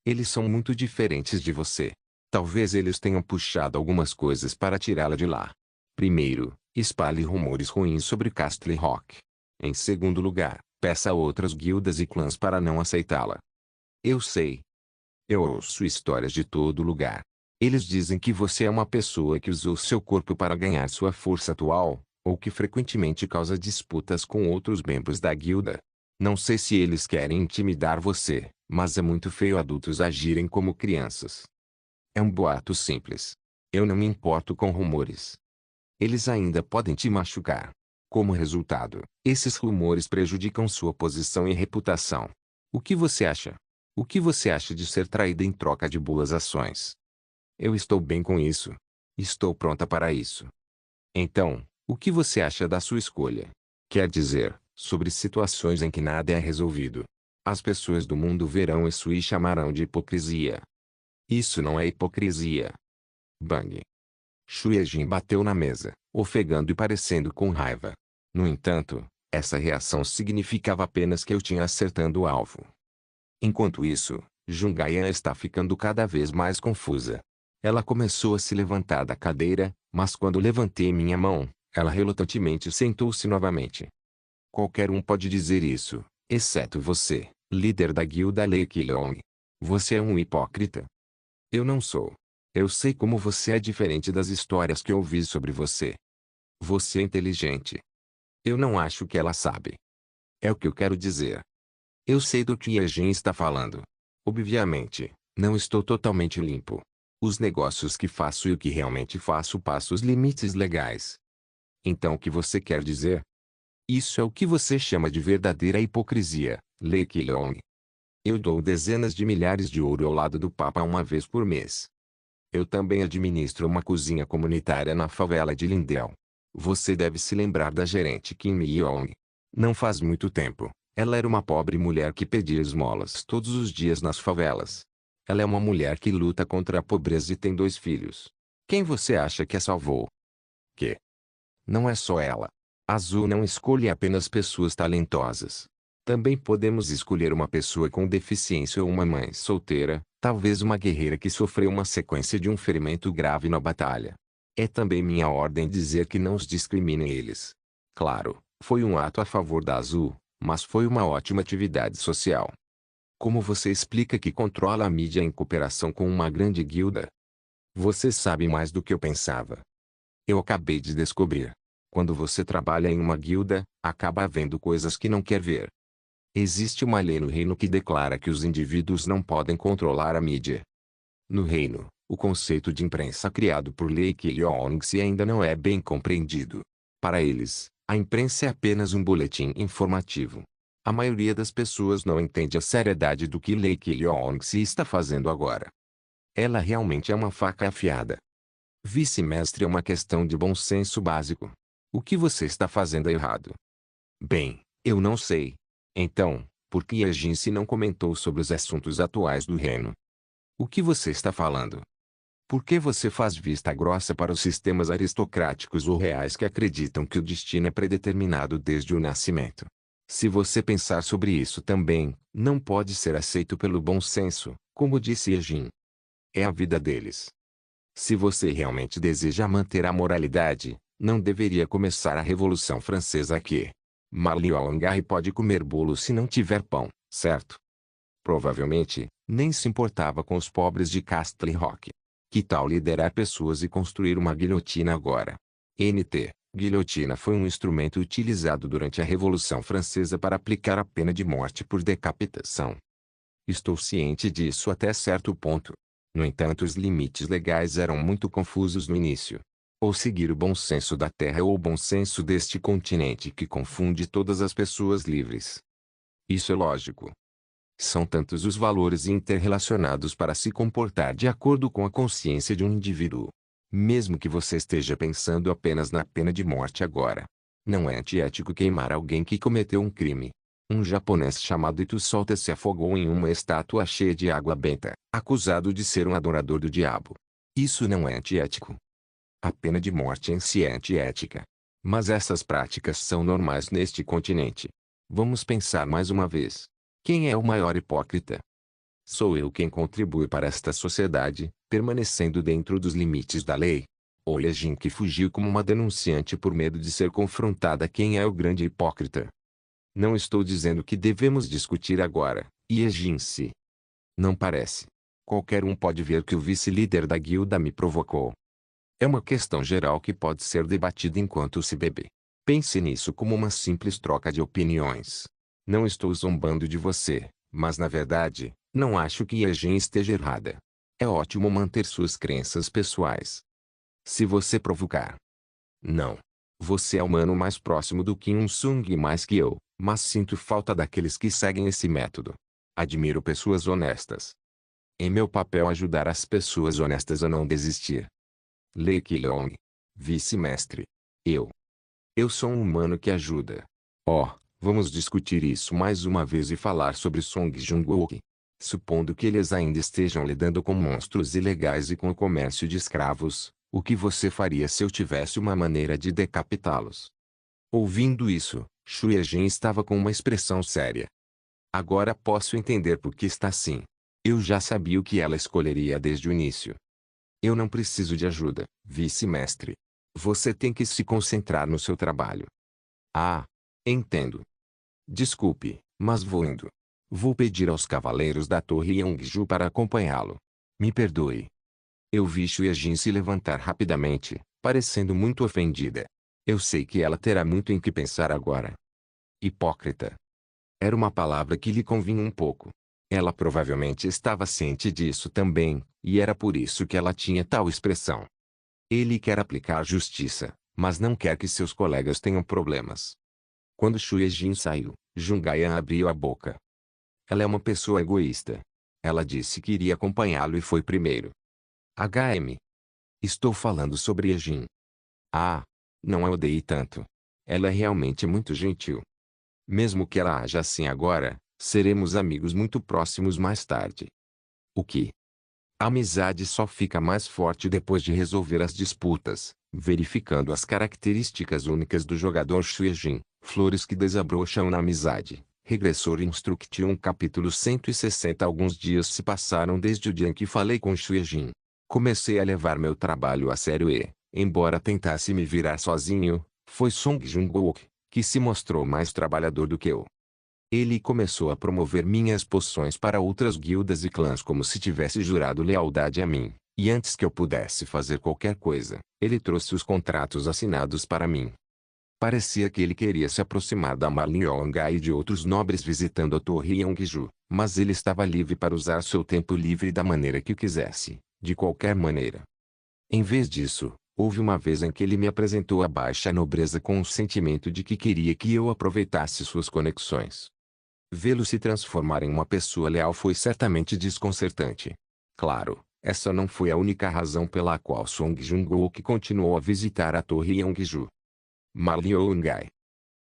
Eles são muito diferentes de você. Talvez eles tenham puxado algumas coisas para tirá-la de lá. Primeiro, espalhe rumores ruins sobre Castle Rock. Em segundo lugar, peça a outras guildas e clãs para não aceitá-la. Eu sei. Eu ouço histórias de todo lugar. Eles dizem que você é uma pessoa que usou seu corpo para ganhar sua força atual, ou que frequentemente causa disputas com outros membros da guilda. Não sei se eles querem intimidar você, mas é muito feio adultos agirem como crianças. É um boato simples. Eu não me importo com rumores. Eles ainda podem te machucar. Como resultado, esses rumores prejudicam sua posição e reputação. O que você acha? O que você acha de ser traída em troca de boas ações? Eu estou bem com isso. Estou pronta para isso. Então, o que você acha da sua escolha? Quer dizer, sobre situações em que nada é resolvido. As pessoas do mundo verão isso e chamarão de hipocrisia. Isso não é hipocrisia. Bang. Shuejin bateu na mesa, ofegando e parecendo com raiva. No entanto, essa reação significava apenas que eu tinha acertado o alvo. Enquanto isso, Jungayan está ficando cada vez mais confusa. Ela começou a se levantar da cadeira, mas quando levantei minha mão, ela relutantemente sentou-se novamente. Qualquer um pode dizer isso, exceto você, líder da guilda Lei Qilong. Você é um hipócrita. Eu não sou. Eu sei como você é diferente das histórias que ouvi sobre você. Você é inteligente. Eu não acho que ela sabe. É o que eu quero dizer. Eu sei do que Yejin está falando. Obviamente, não estou totalmente limpo. Os negócios que faço e o que realmente faço passam os limites legais. Então o que você quer dizer? Isso é o que você chama de verdadeira hipocrisia, Lei Qilong. Eu dou dezenas de milhares de ouro ao lado do Papa uma vez por mês. Eu também administro uma cozinha comunitária na favela de Lindell. Você deve se lembrar da gerente Kim Yong. Não faz muito tempo, ela era uma pobre mulher que pedia esmolas todos os dias nas favelas. Ela é uma mulher que luta contra a pobreza e tem 2 filhos. Quem você acha que a salvou? Que? Não é só ela. Azul não escolhe apenas pessoas talentosas. Também podemos escolher uma pessoa com deficiência ou uma mãe solteira, talvez uma guerreira que sofreu uma sequência de um ferimento grave na batalha. É também minha ordem dizer que não os discriminem eles. Claro, foi um ato a favor da Azul, mas foi uma ótima atividade social. Como você explica que controla a mídia em cooperação com uma grande guilda? Você sabe mais do que eu pensava. Eu acabei de descobrir. Quando você trabalha em uma guilda, acaba vendo coisas que não quer ver. Existe uma lei no reino que declara que os indivíduos não podem controlar a mídia. No reino, o conceito de imprensa criado por Lei Qilongxi ainda não é bem compreendido. Para eles, a imprensa é apenas um boletim informativo. A maioria das pessoas não entende a seriedade do que Lei Qilongxi está fazendo agora. Ela realmente é uma faca afiada. Vice-mestre, é uma questão de bom senso básico. O que você está fazendo errado? Bem, eu não sei. Então, por que a Jinse não comentou sobre os assuntos atuais do reino? O que você está falando? Por que você faz vista grossa para os sistemas aristocráticos ou reais que acreditam que o destino é predeterminado desde o nascimento? Se você pensar sobre isso também, não pode ser aceito pelo bom senso, como disse Yejin. É a vida deles. Se você realmente deseja manter a moralidade, não deveria começar a Revolução Francesa aqui. Marliolongarre pode comer bolo se não tiver pão, certo? Provavelmente, nem se importava com os pobres de Castle Rock. Que tal liderar pessoas e construir uma guilhotina agora? NT. Guilhotina foi um instrumento utilizado durante a Revolução Francesa para aplicar a pena de morte por decapitação. Estou ciente disso até certo ponto. No entanto, os limites legais eram muito confusos no início. Ou seguir o bom senso da Terra ou o bom senso deste continente que confunde todas as pessoas livres. Isso é lógico. São tantos os valores interrelacionados para se comportar de acordo com a consciência de um indivíduo. Mesmo que você esteja pensando apenas na pena de morte agora. Não é antiético queimar alguém que cometeu um crime. Um japonês chamado Itu Solta se afogou em uma estátua cheia de água benta, acusado de ser um adorador do diabo. Isso não é antiético. A pena de morte em si é antiética. Mas essas práticas são normais neste continente. Vamos pensar mais uma vez. Quem é o maior hipócrita? Sou eu quem contribui para esta sociedade, permanecendo dentro dos limites da lei. Ou Yejin que fugiu como uma denunciante por medo de ser confrontada. Quem é o grande hipócrita? Não estou dizendo que devemos discutir agora, Yejin-se. Não parece. Qualquer um pode ver que o vice-líder da guilda me provocou. É uma questão geral que pode ser debatida enquanto se bebe. Pense nisso como uma simples troca de opiniões. Não estou zombando de você, mas na verdade, não acho que Yejin esteja errada. É ótimo manter suas crenças pessoais. Se você provocar. Não. Você é humano mais próximo do Kim Il-sung mais que eu, mas sinto falta daqueles que seguem esse método. Admiro pessoas honestas. É meu papel ajudar as pessoas honestas a não desistir. Lei Qilong. Vice-mestre. Eu sou um humano que ajuda. Oh, vamos discutir isso mais uma vez e falar sobre Song Jung-wook. Supondo que eles ainda estejam lidando com monstros ilegais e com o comércio de escravos, o que você faria se eu tivesse uma maneira de decapitá-los? Ouvindo isso, Xu Yejin estava com uma expressão séria. Agora posso entender por que está assim. Eu já sabia o que ela escolheria desde o início. Eu não preciso de ajuda, vice-mestre. Você tem que se concentrar no seu trabalho. Ah, entendo. Desculpe, mas vou indo. Vou pedir aos cavaleiros da Torre Yongju para acompanhá-lo. Me perdoe. Eu vi Xu Yejin se levantar rapidamente, parecendo muito ofendida. Eu sei que ela terá muito em que pensar agora. Hipócrita. Era uma palavra que lhe convinha um pouco. Ela provavelmente estava ciente disso também, e era por isso que ela tinha tal expressão. Ele quer aplicar justiça, mas não quer que seus colegas tenham problemas. Quando Shuejin saiu, Jungayan abriu a boca. Ela é uma pessoa egoísta. Ela disse que iria acompanhá-lo e foi primeiro. HM. Estou falando sobre Yejin. Ah, não a odeie tanto. Ela é realmente muito gentil. Mesmo que ela haja assim agora, seremos amigos muito próximos mais tarde. O que? A amizade só fica mais forte depois de resolver as disputas, verificando as características únicas do jogador Shuejin, flores que desabrocham na amizade. Regressor Instruction capítulo 160. Alguns dias se passaram desde o dia em que falei com Shuejin. Comecei a levar meu trabalho a sério e, embora tentasse me virar sozinho, foi Song Jungwook, que se mostrou mais trabalhador do que eu. Ele começou a promover minhas poções para outras guildas e clãs como se tivesse jurado lealdade a mim, e antes que eu pudesse fazer qualquer coisa, ele trouxe os contratos assinados para mim. Parecia que ele queria se aproximar da Marlin Yongai e de outros nobres visitando a Torre Yongju, mas ele estava livre para usar seu tempo livre da maneira que quisesse, de qualquer maneira. Em vez disso, houve uma vez em que ele me apresentou a baixa nobreza com o sentimento de que queria que eu aproveitasse suas conexões. Vê-lo se transformar em uma pessoa leal foi certamente desconcertante. Claro, essa não foi a única razão pela qual Song Jungwook continuou a visitar a Torre Yongju. Marlin Yongai.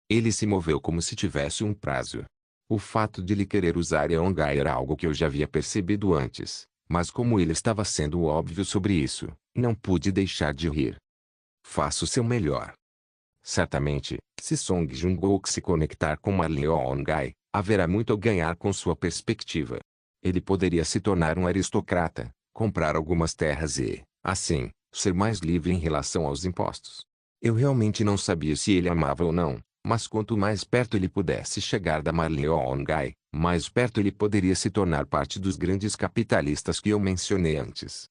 Ele se moveu como se tivesse um prazo. O fato de ele querer usar Yongai era algo que eu já havia percebido antes, mas como ele estava sendo óbvio sobre isso, não pude deixar de rir. Faça o seu melhor. Certamente, se Song Jungwook se conectar com Marlin Yongai, haverá muito a ganhar com sua perspectiva. Ele poderia se tornar um aristocrata, comprar algumas terras e, assim, ser mais livre em relação aos impostos. Eu realmente não sabia se ele amava ou não, mas quanto mais perto ele pudesse chegar da Marlin Yongai, mais perto ele poderia se tornar parte dos grandes capitalistas que eu mencionei antes.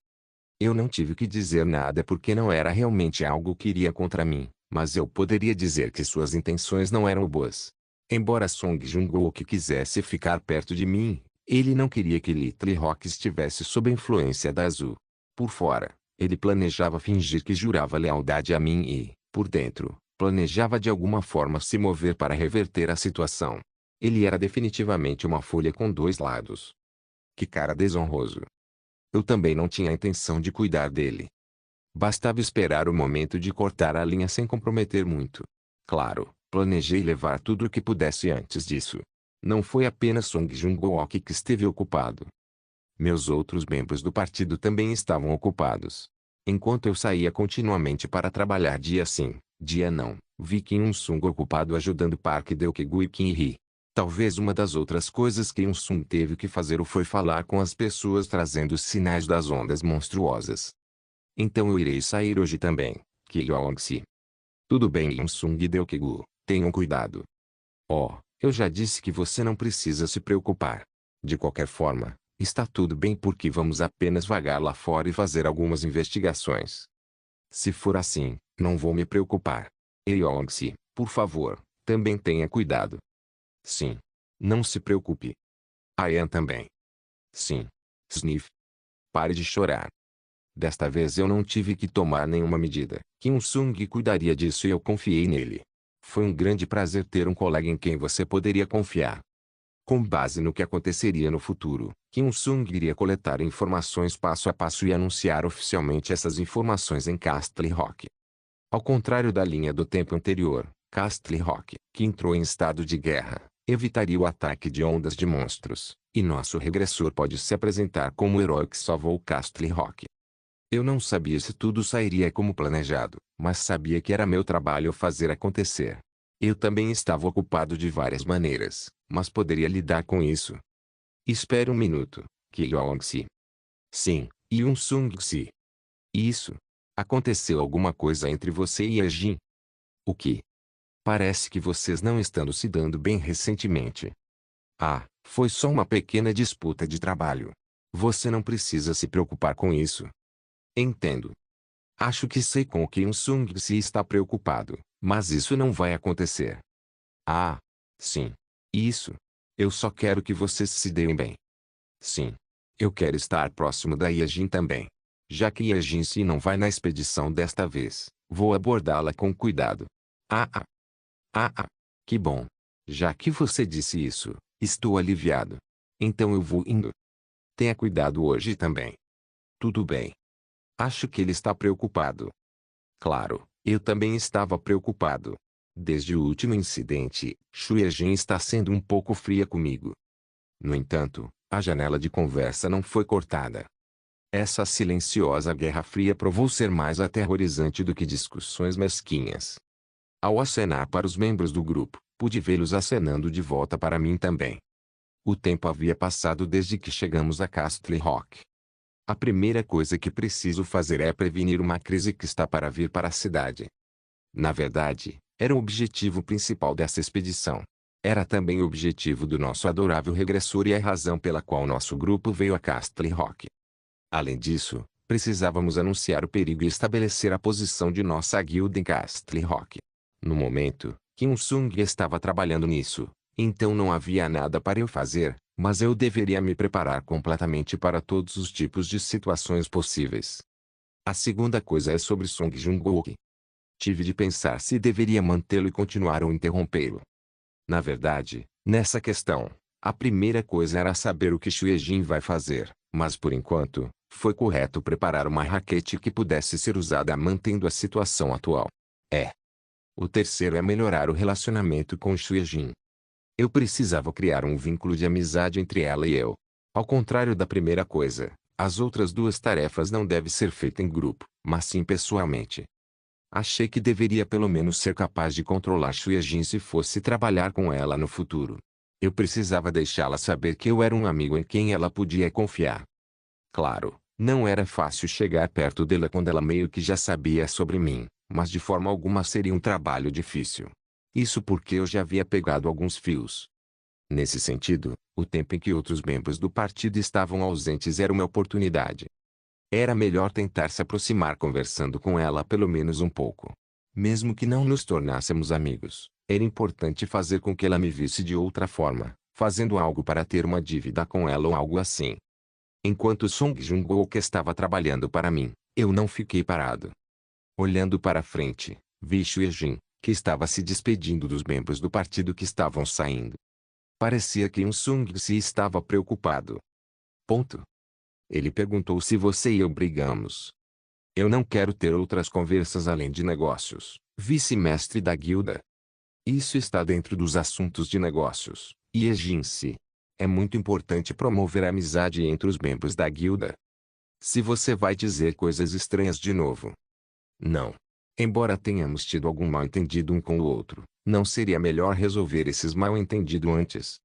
Eu não tive que dizer nada porque não era realmente algo que iria contra mim, mas eu poderia dizer que suas intenções não eram boas. Embora Song Jungwook quisesse ficar perto de mim, ele não queria que Little Rock estivesse sob a influência da Azul. Por fora, ele planejava fingir que jurava lealdade a mim e, por dentro, planejava de alguma forma se mover para reverter a situação. Ele era definitivamente uma folha com dois lados. Que cara desonroso. Eu também não tinha a intenção de cuidar dele. Bastava esperar o momento de cortar a linha sem comprometer muito. Claro, planejei levar tudo o que pudesse antes disso. Não foi apenas Song Jungwook que esteve ocupado. Meus outros membros do partido também estavam ocupados. Enquanto eu saía continuamente para trabalhar dia sim, dia não, vi Kim Il-sung ocupado ajudando Park Deok-gu e Kim Hee. Talvez uma das outras coisas que Il-sung teve que fazer foi falar com as pessoas trazendo os sinais das ondas monstruosas. Então eu irei sair hoje também, Ki Yong-se. Tudo bem Il-sung e Deok-gu, tenham cuidado. Oh, eu já disse que você não precisa se preocupar. De qualquer forma, está tudo bem porque vamos apenas vagar lá fora e fazer algumas investigações. Se for assim, não vou me preocupar. Yong-se, por favor, também tenha cuidado. Sim. Não se preocupe. Ayan também. Sim. Sniff. Pare de chorar. Desta vez eu não tive que tomar nenhuma medida. Kim Il-sung cuidaria disso e eu confiei nele. Foi um grande prazer ter um colega em quem você poderia confiar. Com base no que aconteceria no futuro, Kim Il-sung iria coletar informações passo a passo e anunciar oficialmente essas informações em Castle Rock. Ao contrário da linha do tempo anterior, Castle Rock, que entrou em estado de guerra, evitaria o ataque de ondas de monstros, e nosso regressor pode se apresentar como o herói que salvou Castle Rock. Eu não sabia se tudo sairia como planejado, mas sabia que era meu trabalho fazer acontecer. Eu também estava ocupado de várias maneiras, mas poderia lidar com isso. Espere um minuto, Ki Yong-se. Sim, Yoon-sung-se. Isso. Aconteceu alguma coisa entre você e a Jin? O que? Parece que vocês não estão se dando bem recentemente. Ah, foi só uma pequena disputa de trabalho. Você não precisa se preocupar com isso. Entendo. Acho que sei com o que Sung se está preocupado, mas isso não vai acontecer. Ah, sim. Isso. Eu só quero que vocês se deem bem. Sim. Eu quero estar próximo da Yejin também. Já que Yejin-se não vai na expedição desta vez, vou abordá-la com cuidado. Ah, ah. Ah, ah. Que bom. Já que você disse isso, estou aliviado. Então eu vou indo. Tenha cuidado hoje também. Tudo bem. Acho que ele está preocupado. Claro, eu também estava preocupado. Desde o último incidente, Xuejin está sendo um pouco fria comigo. No entanto, a janela de conversa não foi cortada. Essa silenciosa guerra fria provou ser mais aterrorizante do que discussões mesquinhas. Ao acenar para os membros do grupo, pude vê-los acenando de volta para mim também. O tempo havia passado desde que chegamos a Castle Rock. A primeira coisa que preciso fazer é prevenir uma crise que está para vir para a cidade. Na verdade, era o objetivo principal dessa expedição. Era também o objetivo do nosso adorável regressor e a razão pela qual nosso grupo veio a Castle Rock. Além disso, precisávamos anunciar o perigo e estabelecer a posição de nossa guilda em Castle Rock. No momento, Kim Sung estava trabalhando nisso, então não havia nada para eu fazer, mas eu deveria me preparar completamente para todos os tipos de situações possíveis. A segunda coisa é sobre Song Jung-ok. Tive de pensar se deveria mantê-lo e continuar ou interrompê-lo. Na verdade, nessa questão, a primeira coisa era saber o que Xuejin vai fazer, mas por enquanto, foi correto preparar uma raquete que pudesse ser usada mantendo a situação atual. O terceiro é melhorar o relacionamento com Xuejin. Eu precisava criar um vínculo de amizade entre ela e eu. Ao contrário da primeira coisa, as outras duas tarefas não devem ser feitas em grupo, mas sim pessoalmente. Achei que deveria pelo menos ser capaz de controlar Xuejin se fosse trabalhar com ela no futuro. Eu precisava deixá-la saber que eu era um amigo em quem ela podia confiar. Claro, não era fácil chegar perto dela quando ela meio que já sabia sobre mim, mas de forma alguma seria um trabalho difícil. Isso porque eu já havia pegado alguns fios. Nesse sentido, o tempo em que outros membros do partido estavam ausentes era uma oportunidade. Era melhor tentar se aproximar conversando com ela pelo menos um pouco. Mesmo que não nos tornássemos amigos, era importante fazer com que ela me visse de outra forma, fazendo algo para ter uma dívida com ela ou algo assim. Enquanto Song Jung-ok estava trabalhando para mim, eu não fiquei parado. Olhando para frente, vi Xuejin, que estava se despedindo dos membros do partido que estavam saindo. Parecia que Sung-se estava preocupado. Ponto. Ele perguntou se você e eu brigamos. Eu não quero ter outras conversas além de negócios, vice-mestre da guilda. Isso está dentro dos assuntos de negócios, e Ejin-se. É muito importante promover a amizade entre os membros da guilda. Se você vai dizer coisas estranhas de novo. Não. Embora tenhamos tido algum mal-entendido um com o outro, não seria melhor resolver esses mal-entendidos antes?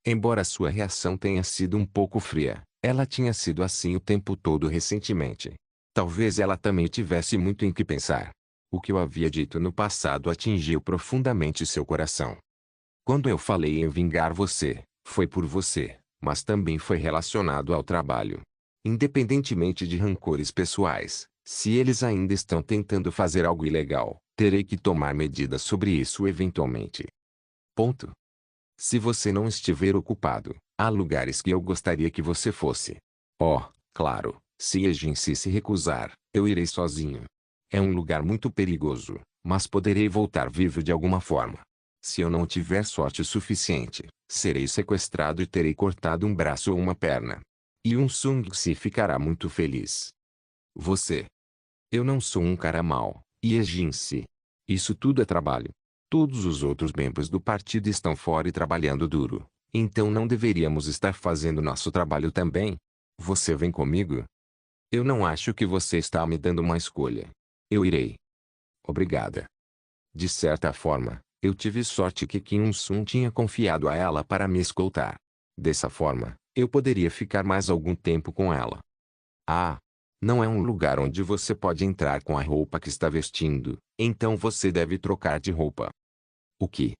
Embora sua reação tenha sido um pouco fria, ela tinha sido assim o tempo todo recentemente. Talvez ela também tivesse muito em que pensar. O que eu havia dito no passado atingiu profundamente seu coração. Quando eu falei em vingar você, foi por você, mas também foi relacionado ao trabalho. Independentemente de rancores pessoais, se eles ainda estão tentando fazer algo ilegal, terei que tomar medidas sobre isso eventualmente. Ponto. Se você não estiver ocupado, há lugares que eu gostaria que você fosse. Oh, claro, se Ejin-se se recusar, eu irei sozinho. É um lugar muito perigoso, mas poderei voltar vivo de alguma forma. Se eu não tiver sorte suficiente, serei sequestrado e terei cortado um braço ou uma perna. E Sung-se ficará muito feliz. Você. Eu não sou um cara mau, e Ejin-se. Isso tudo é trabalho. Todos os outros membros do partido estão fora e trabalhando duro, então não deveríamos estar fazendo nosso trabalho também? Você vem comigo? Eu não acho que você está me dando uma escolha. Eu irei. Obrigada. De certa forma, eu tive sorte que Kim Un-sun tinha confiado a ela para me escoltar. Dessa forma, eu poderia ficar mais algum tempo com ela. Ah! Não é um lugar onde você pode entrar com a roupa que está vestindo, então você deve trocar de roupa. O que?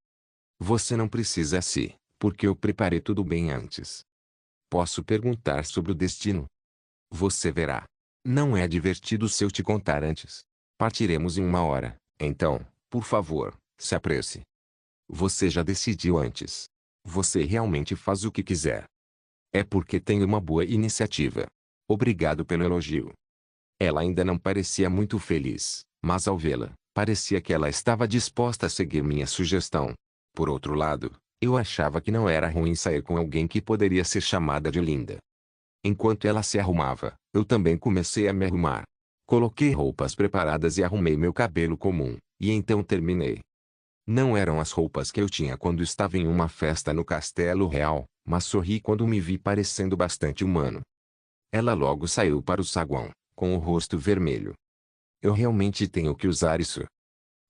Você não precisa se, porque eu preparei tudo bem antes. Posso perguntar sobre o destino? Você verá. Não é divertido se eu te contar antes. Partiremos em 1 hora, então, por favor, se apresse. Você já decidiu antes. Você realmente faz o que quiser. É porque tem uma boa iniciativa. Obrigado pelo elogio. Ela ainda não parecia muito feliz, mas ao vê-la, parecia que ela estava disposta a seguir minha sugestão. Por outro lado, eu achava que não era ruim sair com alguém que poderia ser chamada de linda. Enquanto ela se arrumava, eu também comecei a me arrumar. Coloquei roupas preparadas e arrumei meu cabelo comum, e então terminei. Não eram as roupas que eu tinha quando estava em uma festa no Castelo Real, mas sorri quando me vi parecendo bastante humano. Ela logo saiu para o saguão, com o rosto vermelho. Eu realmente tenho que usar isso.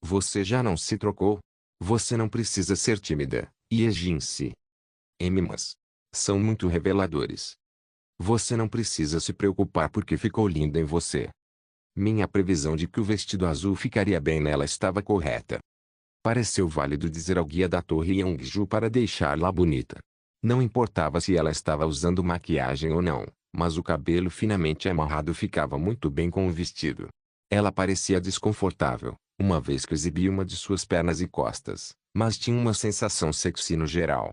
Você já não se trocou? Você não precisa ser tímida, e jeans emas são muito reveladores. Você não precisa se preocupar porque ficou linda em você. Minha previsão de que o vestido azul ficaria bem nela estava correta. Pareceu válido dizer ao guia da Torre Yeongju para deixá-la bonita. Não importava se ela estava usando maquiagem ou não, mas o cabelo finamente amarrado ficava muito bem com o vestido. Ela parecia desconfortável, uma vez que exibia uma de suas pernas e costas, mas tinha uma sensação sexy no geral.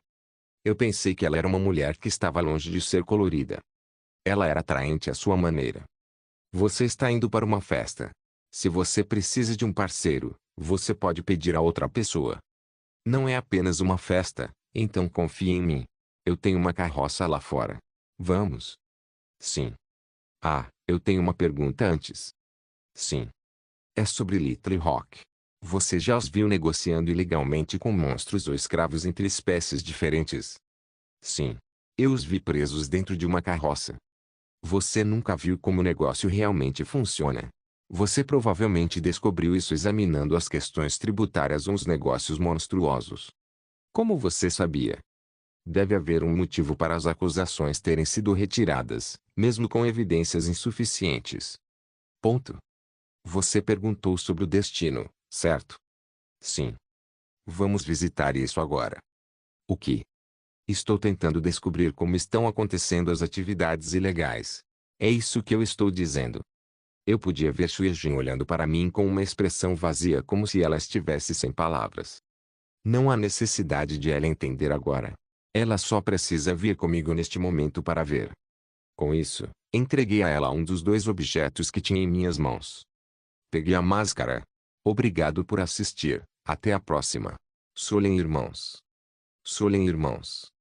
Eu pensei que ela era uma mulher que estava longe de ser colorida. Ela era atraente à sua maneira. Você está indo para uma festa. Se você precisa de um parceiro, você pode pedir a outra pessoa. Não é apenas uma festa, então confie em mim. Eu tenho uma carroça lá fora. Vamos? Sim. Ah, eu tenho uma pergunta antes. Sim. É sobre Little Rock. Você já os viu negociando ilegalmente com monstros ou escravos entre espécies diferentes? Sim. Eu os vi presos dentro de uma carroça. Você nunca viu como o negócio realmente funciona. Você provavelmente descobriu isso examinando as questões tributárias ou os negócios monstruosos. Como você sabia? Deve haver um motivo para as acusações terem sido retiradas, mesmo com evidências insuficientes. Ponto. Você perguntou sobre o destino, certo? Sim. Vamos visitar isso agora. O que? Estou tentando descobrir como estão acontecendo as atividades ilegais. É isso que eu estou dizendo. Eu podia ver Shuijin olhando para mim com uma expressão vazia como se ela estivesse sem palavras. Não há necessidade de ela entender agora. Ela só precisa vir comigo neste momento para ver. Com isso, entreguei a ela um dos dois objetos que tinha em minhas mãos. Peguei a máscara. Obrigado por assistir. Até a próxima. Solen irmãos. Solen irmãos.